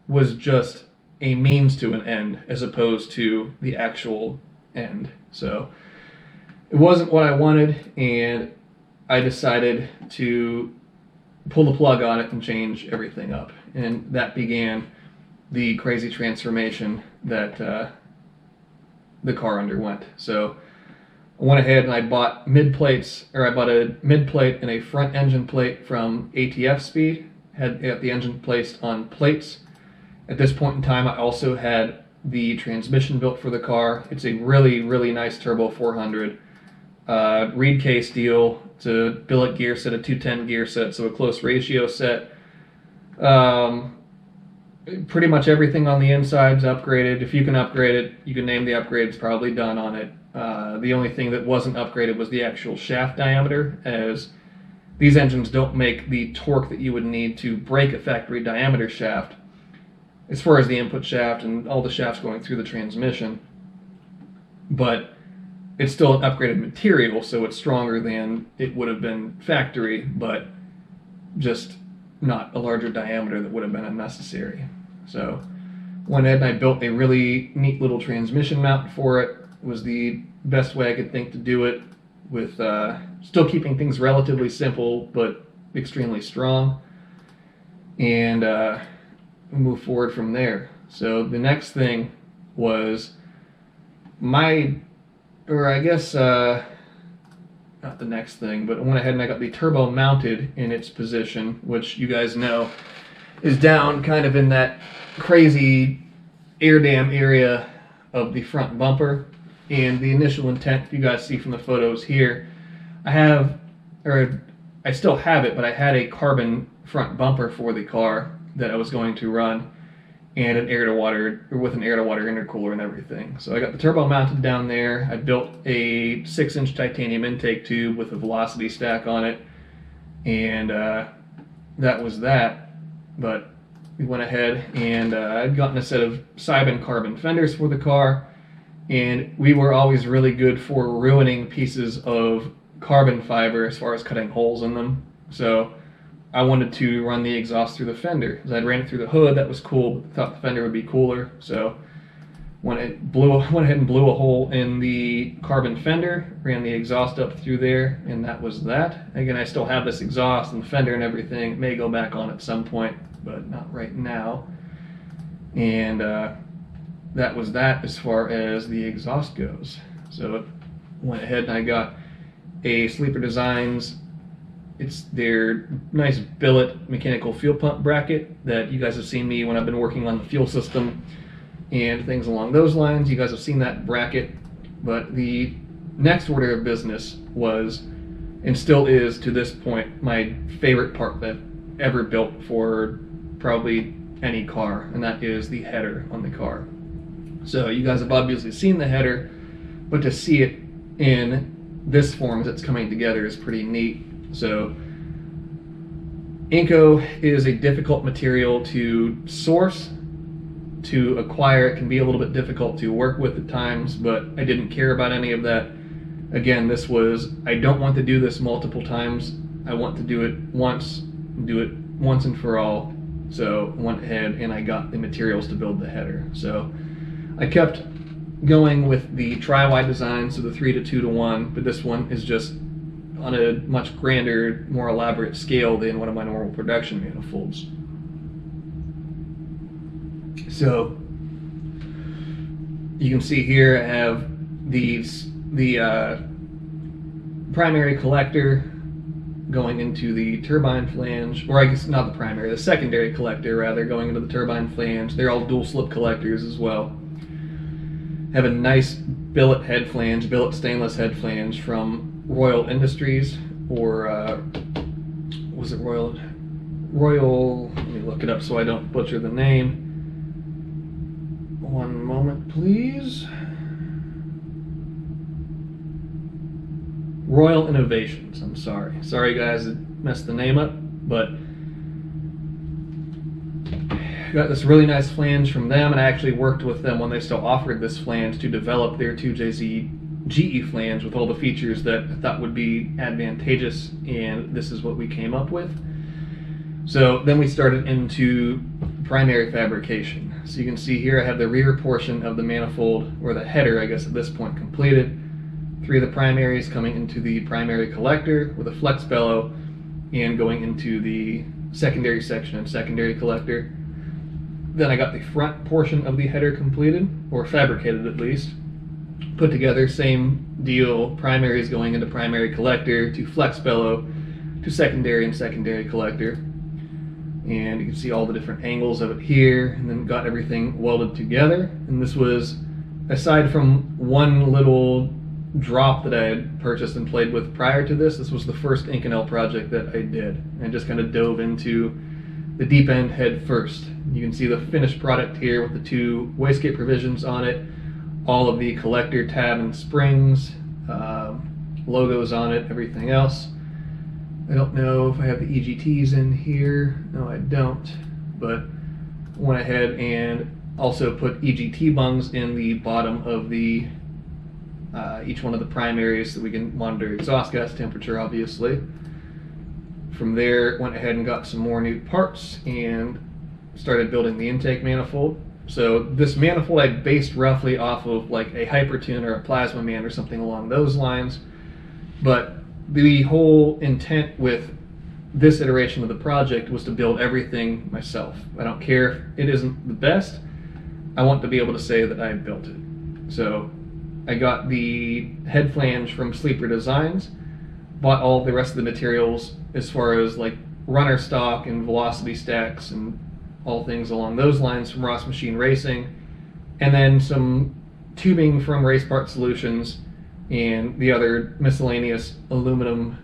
was just a means to an end as opposed to the actual end. So it wasn't what I wanted, and I decided to pull the plug on it and change everything up. And that began the crazy transformation that the car underwent. So I went ahead and I bought mid-plates, or I bought a mid-plate and a front engine plate from ATF Speed. Had the engine placed on plates. At this point in time, I also had the transmission built for the car. It's a really, really nice Turbo 400. Reed case deal. It's a billet gear set, a 210 gear set, so a close ratio set. Pretty much everything on the inside's upgraded. If you can upgrade it, you can name the upgrade. It's probably done on it. The only thing that wasn't upgraded was the actual shaft diameter, as these engines don't make the torque that you would need to break a factory diameter shaft as far as the input shaft and all the shafts going through the transmission. But it's still an upgraded material, so it's stronger than it would have been factory, but just not a larger diameter that would have been unnecessary. So went ahead and I built a really neat little transmission mount for it. It was the best way I could think to do it, with still keeping things relatively simple but extremely strong, and move forward from there. So the next thing was not the next thing, but I went ahead and I got the turbo mounted in its position, which you guys know is down kind of in that crazy air dam area of the front bumper. And the initial intent, if you guys see from the photos here, I still have it, but I had a carbon front bumper for the car that I was going to run, and with an air-to-water intercooler and everything. So I got the turbo mounted down there. I built a 6-inch titanium intake tube with a velocity stack on it, and that was that. But we went ahead and I'd gotten a set of Cybin carbon fenders for the car, and we were always really good for ruining pieces of carbon fiber as far as cutting holes in them. So I wanted to run the exhaust through the fender. As I ran it through the hood, that was cool, but thought the fender would be cooler. So went ahead and blew a hole in the carbon fender, ran the exhaust up through there, and that was that. Again, I still have this exhaust and the fender and everything. It may go back on at some point, but not right now. And that was that as far as the exhaust goes. So went ahead and I got a Sleeper Designs. It's their nice billet mechanical fuel pump bracket that you guys have seen me when I've been working on the fuel system and things along those lines. You guys have seen that bracket. But the next order of business was, and still is to this point, my favorite part that I've ever built for probably any car, and that is the header on the car. So you guys have obviously seen the header, but to see it in this form as it's coming together is pretty neat. So Inco is a difficult material to source, to acquire. It can be a little bit difficult to work with at times, but I didn't care about any of that. Again, this was, I don't want to do this multiple times. I want to do it once and for all. So I went ahead and I got the materials to build the header. So I kept going with the tri-wide design, so the 3 to 2 to 1, but this one is just on a much grander, more elaborate scale than one of my normal production manifolds. So you can see here I have the primary collector going into the turbine flange, or I guess not the primary, the secondary collector rather, going into the turbine flange. They're all dual slip collectors as well. Have a nice billet head flange, billet stainless head flange from Royal Industries, or was it Royal? Let me look it up so I don't butcher the name. One moment, please. Royal Innovations, I'm sorry. Sorry guys, I messed the name up, but got this really nice flange from them, and I actually worked with them when they still offered this flange to develop their 2JZ GE flange with all the features that I thought would be advantageous, and this is what we came up with. So then we started into primary fabrication. So you can see here I have the rear portion of the manifold, or the header I guess at this point, completed. 3 of the primaries coming into the primary collector with a flex bellow, and going into the secondary section and secondary collector. Then I got the front portion of the header completed, or fabricated at least. Put together, same deal, primaries going into primary collector to flex bellow to secondary and secondary collector. And you can see all the different angles of it here, and then got everything welded together. And this was, aside from one little drop that I had purchased and played with prior to this, this was the first Inconel project that I did. And I just kind of dove into the deep end head first. You can see the finished product here with the 2 wastegate provisions on it, all of the collector tab and springs, logos on it, everything else. I don't know if I have the EGTs in here. No, I don't. But went ahead and also put EGT bungs in the bottom of the each one of the primaries so we can monitor exhaust gas temperature, obviously. From there, went ahead and got some more new parts and started building the intake manifold. So this manifold I based roughly off of like a Hypertune or a Plasma Man or something along those lines. But the whole intent with this iteration of the project was to build everything myself. I don't care if it isn't the best. I want to be able to say that I built it. So I got the head flange from Sleeper Designs, bought all the rest of the materials as far as like runner stock and velocity stacks and all things along those lines from Ross Machine Racing, and then some tubing from Race Part Solutions and the other miscellaneous aluminum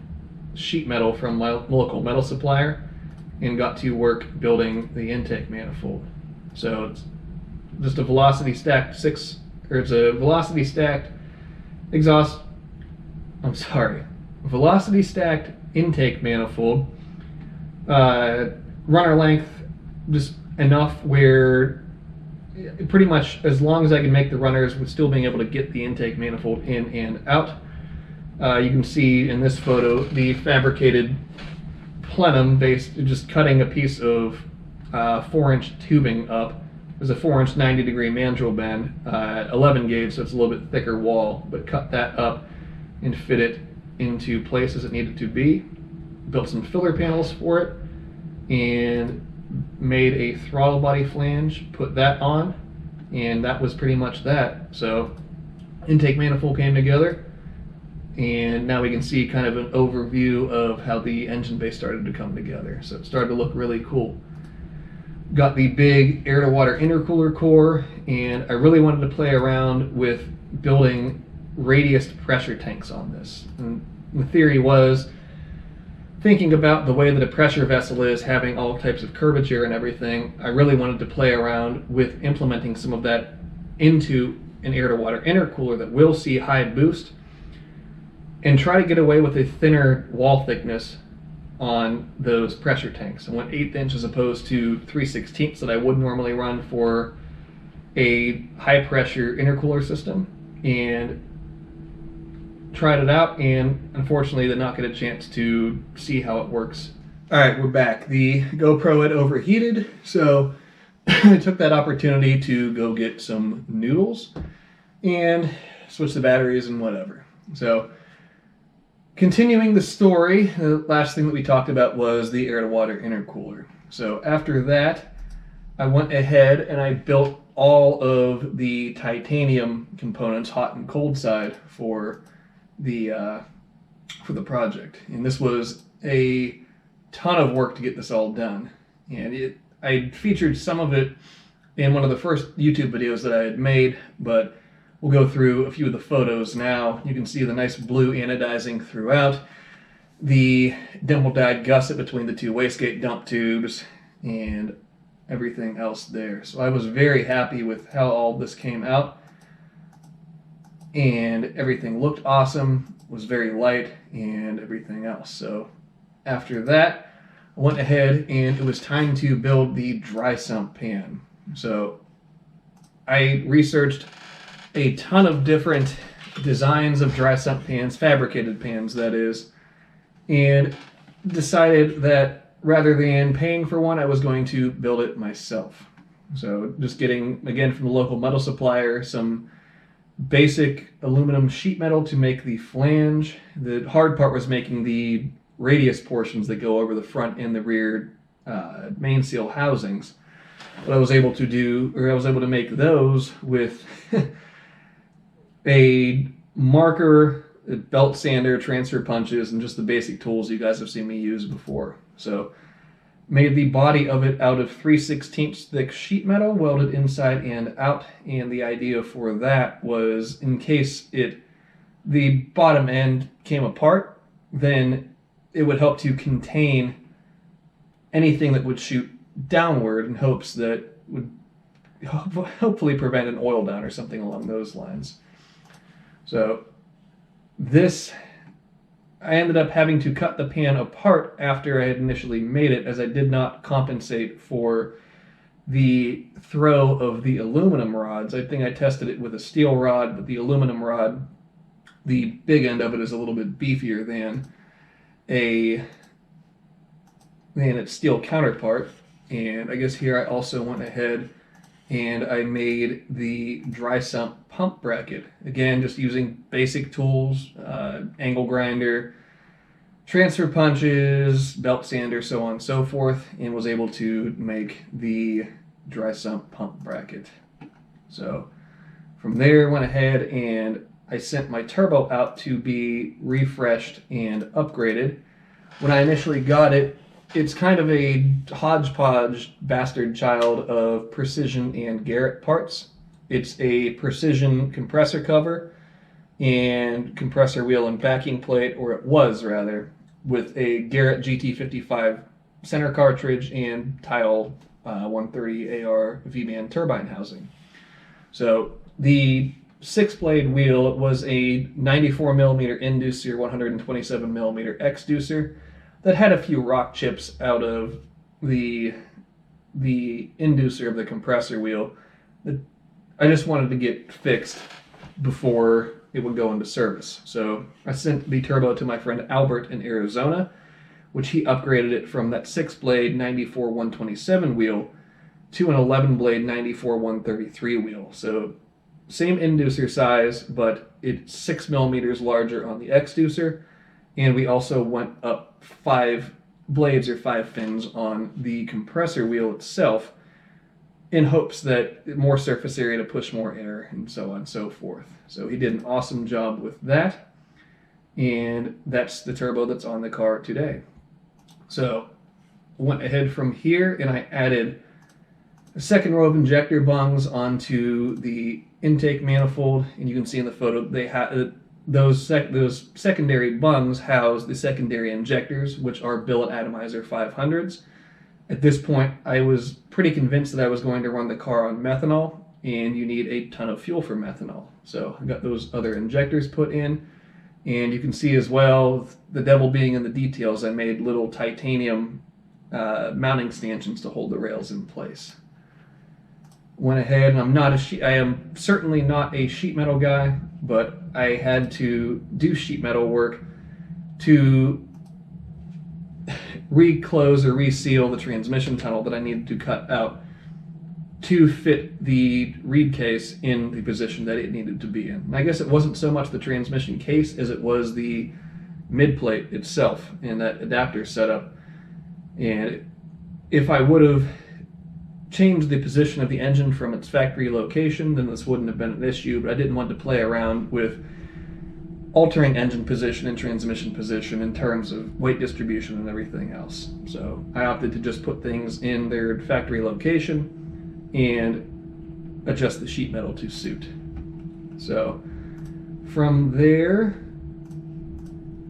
sheet metal from my local metal supplier, and got to work building the intake manifold. So it's just a velocity stacked velocity stacked intake manifold, runner length just enough where pretty much as long as I can make the runners with still being able to get the intake manifold in and out. You can see in this photo the fabricated plenum based, just cutting a piece of 4-inch tubing up There's a 4-inch 90-degree mandrel bend, 11 gauge, so it's a little bit thicker wall, but cut that up and fit it into place as it needed to be. Built some filler panels for it and made a throttle body flange, put that on, and that was pretty much that. So intake manifold came together, and now we can see kind of an overview of how the engine bay started to come together. So it started to look really cool. Got the big air-to-water intercooler core, and I really wanted to play around with building radiused pressure tanks on this. And the theory was, thinking about the way that a pressure vessel is, having all types of curvature and everything, I really wanted to play around with implementing some of that into an air-to-water intercooler that will see high boost, and try to get away with a thinner wall thickness on those pressure tanks. I went 1/8 inch as opposed to 3/16 that I would normally run for a high pressure intercooler system, and tried it out, and unfortunately did not get a chance to see how it works. Alright, we're back. The GoPro had overheated, so I took that opportunity to go get some noodles and switch the batteries and whatever. So continuing the story, the last thing that we talked about was the air-to-water intercooler. So after that, I went ahead and I built all of the titanium components, hot and cold side, for the project. And this was a ton of work to get this all done. And I featured some of it in one of the first YouTube videos that I had made, but we'll go through a few of the photos now. You can see the nice blue anodizing throughout, the dimple-dyed gusset between the two wastegate dump tubes, and everything else there. So I was very happy with how all this came out, and everything looked awesome, was very light, and everything else. So after that, I went ahead and it was time to build the dry sump pan. So I researched a ton of different designs of dry sump pans, fabricated pans that is, and decided that rather than paying for one, I was going to build it myself. So just getting, again, from the local metal supplier, some basic aluminum sheet metal to make the flange. The hard part was making the radius portions that go over the front and the rear main seal housings. But I was able to make those with a marker, a belt sander, transfer punches, and just the basic tools you guys have seen me use before. So made the body of it out of 3/16 thick sheet metal, welded inside and out, and the idea for that was, in case the bottom end came apart, then it would help to contain anything that would shoot downward, in hopes that would hopefully prevent an oil down or something along those lines. So this, I ended up having to cut the pan apart after I had initially made it, as I did not compensate for the throw of the aluminum rods. I think I tested it with a steel rod, but the aluminum rod, the big end of it is a little bit beefier than its steel counterpart. And I guess here I also went ahead and I made the dry sump pump bracket. Again, just using basic tools, angle grinder, transfer punches, belt sander, so on and so forth, and was able to make the dry sump pump bracket. So from there, went ahead and I sent my turbo out to be refreshed and upgraded. When I initially got it, it's kind of a hodgepodge bastard child of Precision and Garrett parts. It's a Precision compressor cover and compressor wheel and backing plate, or it was rather, with a Garrett GT55 center cartridge and Tile 130 AR V-band turbine housing. So the 6-blade wheel was a 94mm inducer, 127mm exducer that had a few rock chips out of the inducer of the compressor wheel that I just wanted to get fixed before it would go into service. So I sent the turbo to my friend Albert in Arizona, which he upgraded it from that 6-blade 94 127 wheel to an 11 blade 94 133 wheel. So same inducer size, but it's 6 millimeters larger on the exducer. And we also went up 5 blades or 5 fins on the compressor wheel itself in hopes that more surface area to push more air and so on and so forth. So he did an awesome job with that. And that's the turbo that's on the car today. So went ahead from here and I added a second row of injector bungs onto the intake manifold, and you can see in the photo they have those secondary bungs house the secondary injectors, which are Billet Atomizer 500s. At this point, I was pretty convinced that I was going to run the car on methanol, and you need a ton of fuel for methanol. So I got those other injectors put in, and you can see as well, the devil being in the details, I made little titanium mounting stanchions to hold the rails in place. Went ahead, and I am certainly not a sheet metal guy, but I had to do sheet metal work to reclose or reseal the transmission tunnel that I needed to cut out to fit the reed case in the position that it needed to be in. And I guess it wasn't so much the transmission case as it was the mid plate itself and that adapter setup. And if I would have changed the position of the engine from its factory location, then this wouldn't have been an issue, but I didn't want to play around with altering engine position and transmission position in terms of weight distribution and everything else. So I opted to just put things in their factory location and adjust the sheet metal to suit. So from there,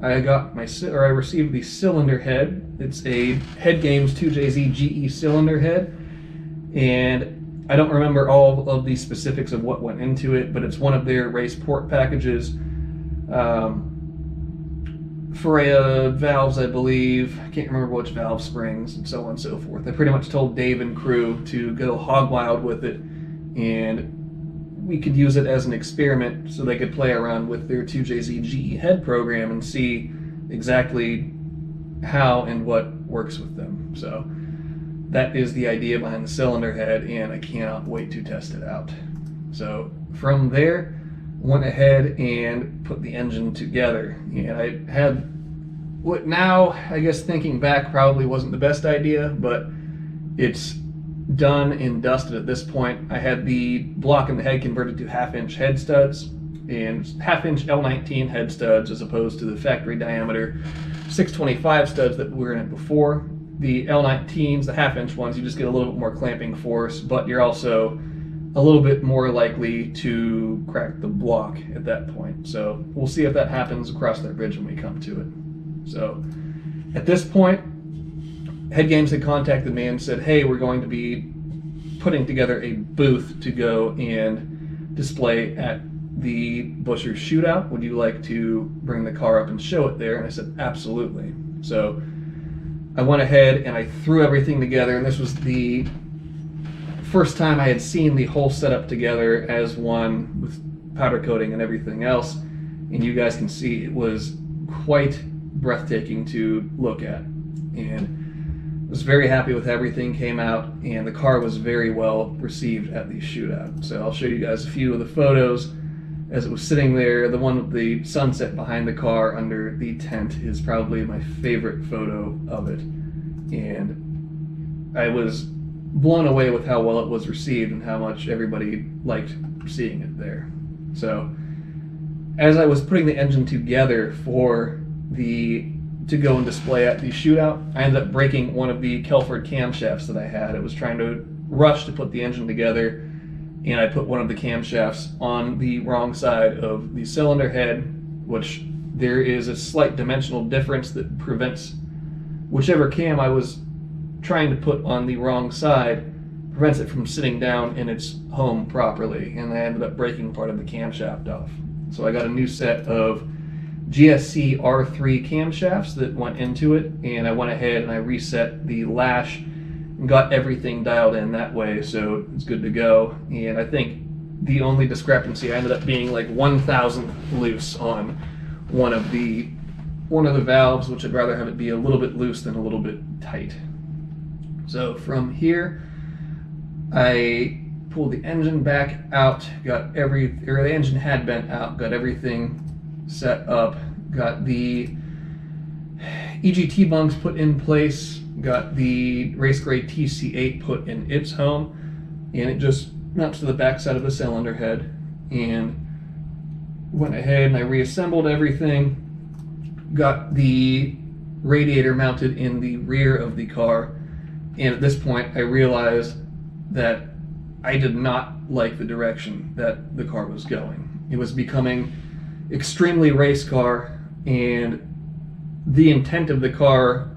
I received the cylinder head. It's a Head Games 2JZ GE cylinder head. And I don't remember all of the specifics of what went into it, but it's one of their race port packages. Ferrea valves, I believe. I can't remember which valve springs and so on and so forth. I pretty much told Dave and crew to go hog wild with it, and we could use it as an experiment so they could play around with their 2JZ GE head program and see exactly how and what works with them. So that is the idea behind the cylinder head, and I cannot wait to test it out. So from there, went ahead and put the engine together. And I had what now, I guess thinking back, probably wasn't the best idea, but it's done and dusted at this point. I had the block and the head converted to 1/2-inch head studs, and 1/2-inch L19 head studs as opposed to the factory diameter 625 studs that were in it before. The L19s, the 1/2-inch ones, you just get a little bit more clamping force, but you're also a little bit more likely to crack the block at that point. So we'll see if that happens across that bridge when we come to it. So at this point, Head Games had contacted me and said, hey, we're going to be putting together a booth to go and display at the Bushers Shootout. Would you like to bring the car up and show it there? And I said, absolutely. So I went ahead and I threw everything together, and this was the first time I had seen the whole setup together as one with powder coating and everything else. And you guys can see it was quite breathtaking to look at. And I was very happy with how everything came out, and the car was very well received at the shootout. So I'll show you guys a few of the photos as it was sitting there. The one with the sunset behind the car under the tent is probably my favorite photo of it. And I was blown away with how well it was received and how much everybody liked seeing it there. So as I was putting the engine together to go and display at the shootout, I ended up breaking one of the Kelford camshafts that I had. I was trying to rush to put the engine together, and I put one of the camshafts on the wrong side of the cylinder head, which there is a slight dimensional difference that prevents whichever cam I was trying to put on the wrong side, prevents it from sitting down in its home properly, and I ended up breaking part of the camshaft off. So I got a new set of GSC R3 camshafts that went into it, and I went ahead and I reset the lash and got everything dialed in that way, so it's good to go. And I think the only discrepancy ended up being like 1,000 loose on one of the valves, which I'd rather have it be a little bit loose than a little bit tight. So from here, I pulled the engine back out, the engine had been out, got everything set up, got the EGT bunks put in place, got the race grade TC8 put in its home, and it just mounts to the back side of the cylinder head, and went ahead and I reassembled everything, got the radiator mounted in the rear of the car, and at this point I realized that I did not like the direction that the car was going. It was becoming extremely race car, and the intent of the car,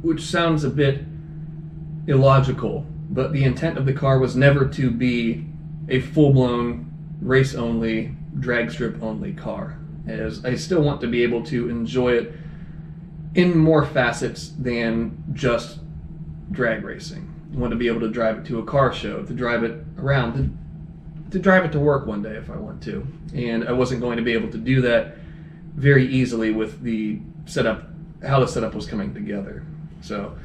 which sounds a bit illogical, but the intent of the car was never to be a full-blown race-only, drag strip-only car, as I still want to be able to enjoy it in more facets than just drag racing. I want to be able to drive it to a car show, to drive it around, to drive it to work one day if I want to. And I wasn't going to be able to do that very easily with the setup, how the setup was coming together. So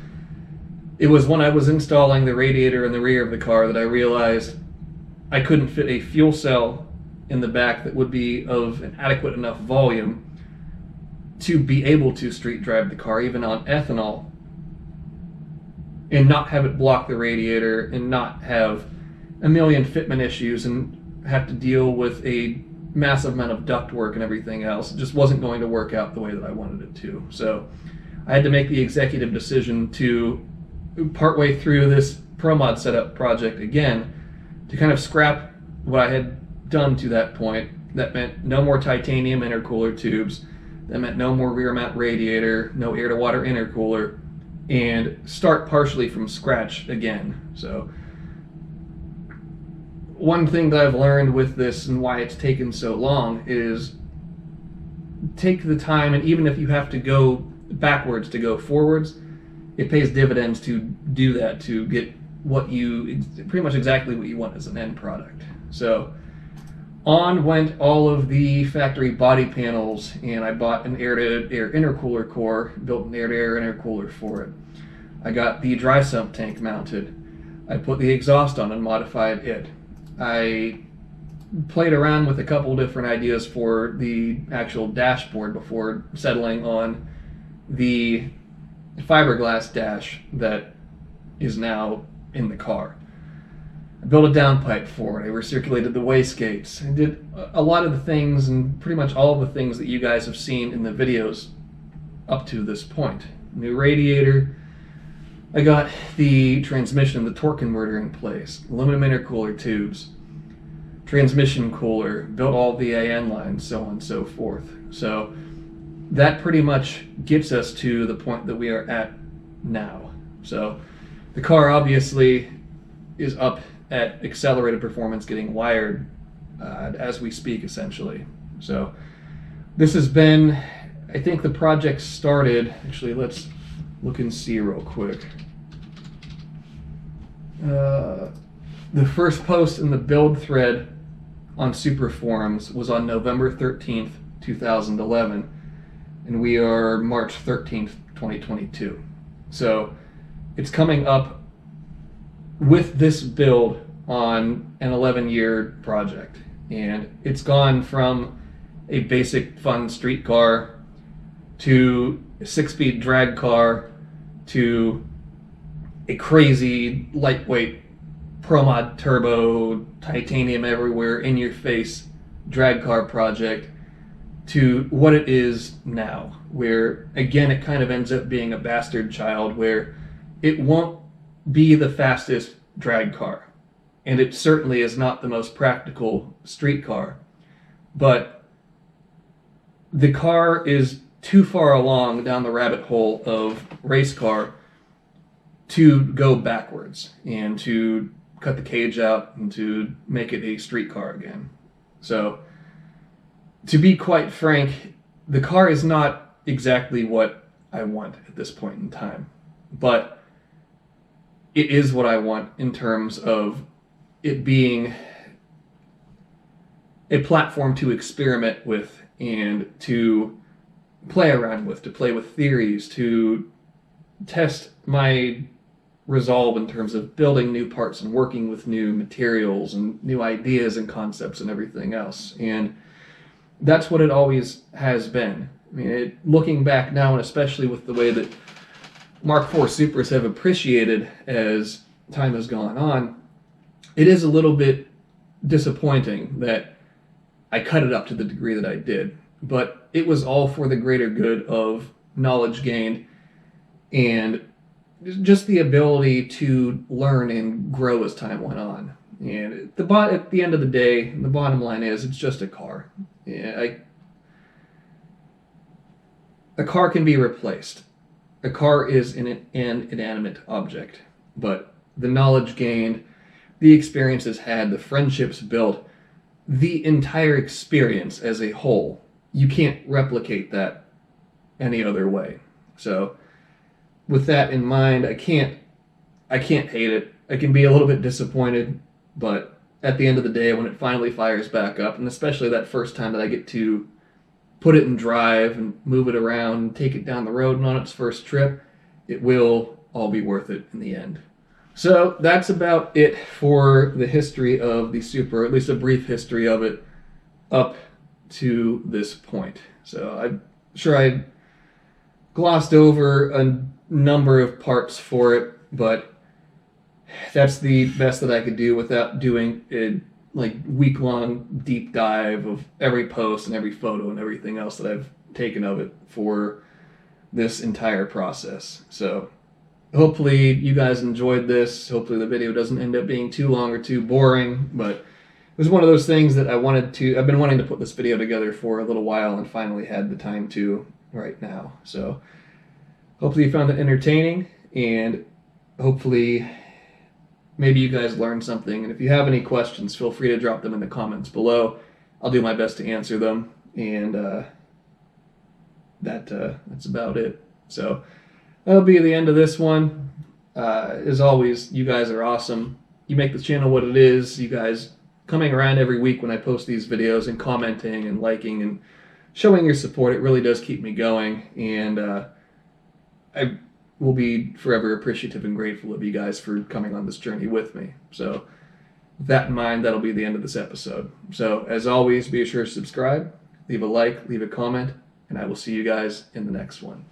it was when I was installing the radiator in the rear of the car that I realized I couldn't fit a fuel cell in the back that would be of an adequate enough volume to be able to street drive the car, even on ethanol, and not have it block the radiator and not have a million fitment issues and have to deal with a massive amount of ductwork and everything else. It just wasn't going to work out the way that I wanted it to. So I had to make the executive decision to, partway through this ProMod setup project again, to kind of scrap what I had done to that point. That meant no more titanium intercooler tubes. That meant no more rear mount radiator, no air to water intercooler, and start partially from scratch again. So one thing that I've learned with this and why it's taken so long is take the time, and even if you have to go backwards to go forwards, it pays dividends to do that, to get what you, pretty much exactly what you want as an end product. So on went all of the factory body panels, and I bought an air-to-air intercooler core, built an air-to-air intercooler for it. I got the dry sump tank mounted. I put the exhaust on and modified it. I played around with a couple different ideas for the actual dashboard before settling on the fiberglass dash that is now in the car. I built a downpipe for it. I recirculated the wastegates. I did a lot of the things, and pretty much all of the things that you guys have seen in the videos up to this point. New radiator. I got the transmission, the torque converter in place, aluminum intercooler tubes, transmission cooler, built all the AN lines, so on and so forth. So that pretty much gets us to the point that we are at now. So the car obviously is up at accelerated performance, getting wired as we speak, essentially. So this has been, I think the project started, actually let's look and see real quick. The first post in the build thread on Supra forums was on November 13th, 2011, and we are March 13th, 2022. So it's coming up with this build on an 11-year project, and it's gone from a basic fun street car to a 6-speed drag car to a crazy lightweight ProMod turbo, titanium everywhere, in your face drag car project to what it is now, where again it kind of ends up being a bastard child, where it won't be the fastest drag car, and it certainly is not the most practical street car, but the car is too far along down the rabbit hole of race car to go backwards and to cut the cage out and to make it a street car again. So to be quite frank, the car is not exactly what I want at this point in time, but it is what I want in terms of it being a platform to experiment with and to play around with, to play with theories, to test my resolve in terms of building new parts and working with new materials and new ideas and concepts and everything else. And that's what it always has been. I mean, looking back now, and especially with the way that Mark IV Supras have appreciated as time has gone on, it is a little bit disappointing that I cut it up to the degree that I did. But it was all for the greater good of knowledge gained and just the ability to learn and grow as time went on. And at the end of the day, the bottom line is it's just a car. A car can be replaced. A car is an inanimate object. But the knowledge gained, the experiences had, the friendships built, the entire experience as a whole, you can't replicate that any other way. So with that in mind, I can't hate it. I can be a little bit disappointed, but at the end of the day, when it finally fires back up, and especially that first time that I get to put it in drive and move it around and take it down the road and on its first trip, it will all be worth it in the end. So that's about it for the history of the Supra, or at least a brief history of it up to this point. So I'm sure I glossed over a number of parts for it, but that's the best that I could do without doing a week-long deep dive of every post and every photo and everything else that I've taken of it for this entire process. So hopefully you guys enjoyed this. Hopefully the video doesn't end up being too long or too boring, but it was one of those things that I've been wanting to put this video together for a little while and finally had the time to right now. So hopefully you found it entertaining, and hopefully maybe you guys learned something. And if you have any questions, feel free to drop them in the comments below. I'll do my best to answer them, and that's about it. So that'll be the end of this one. As always, you guys are awesome. You make the channel what it is. You guys coming around every week when I post these videos and commenting and liking and showing your support, it really does keep me going. And I will be forever appreciative and grateful of you guys for coming on this journey with me. So with that in mind, that'll be the end of this episode. So as always, be sure to subscribe, leave a like, leave a comment, and I will see you guys in the next one.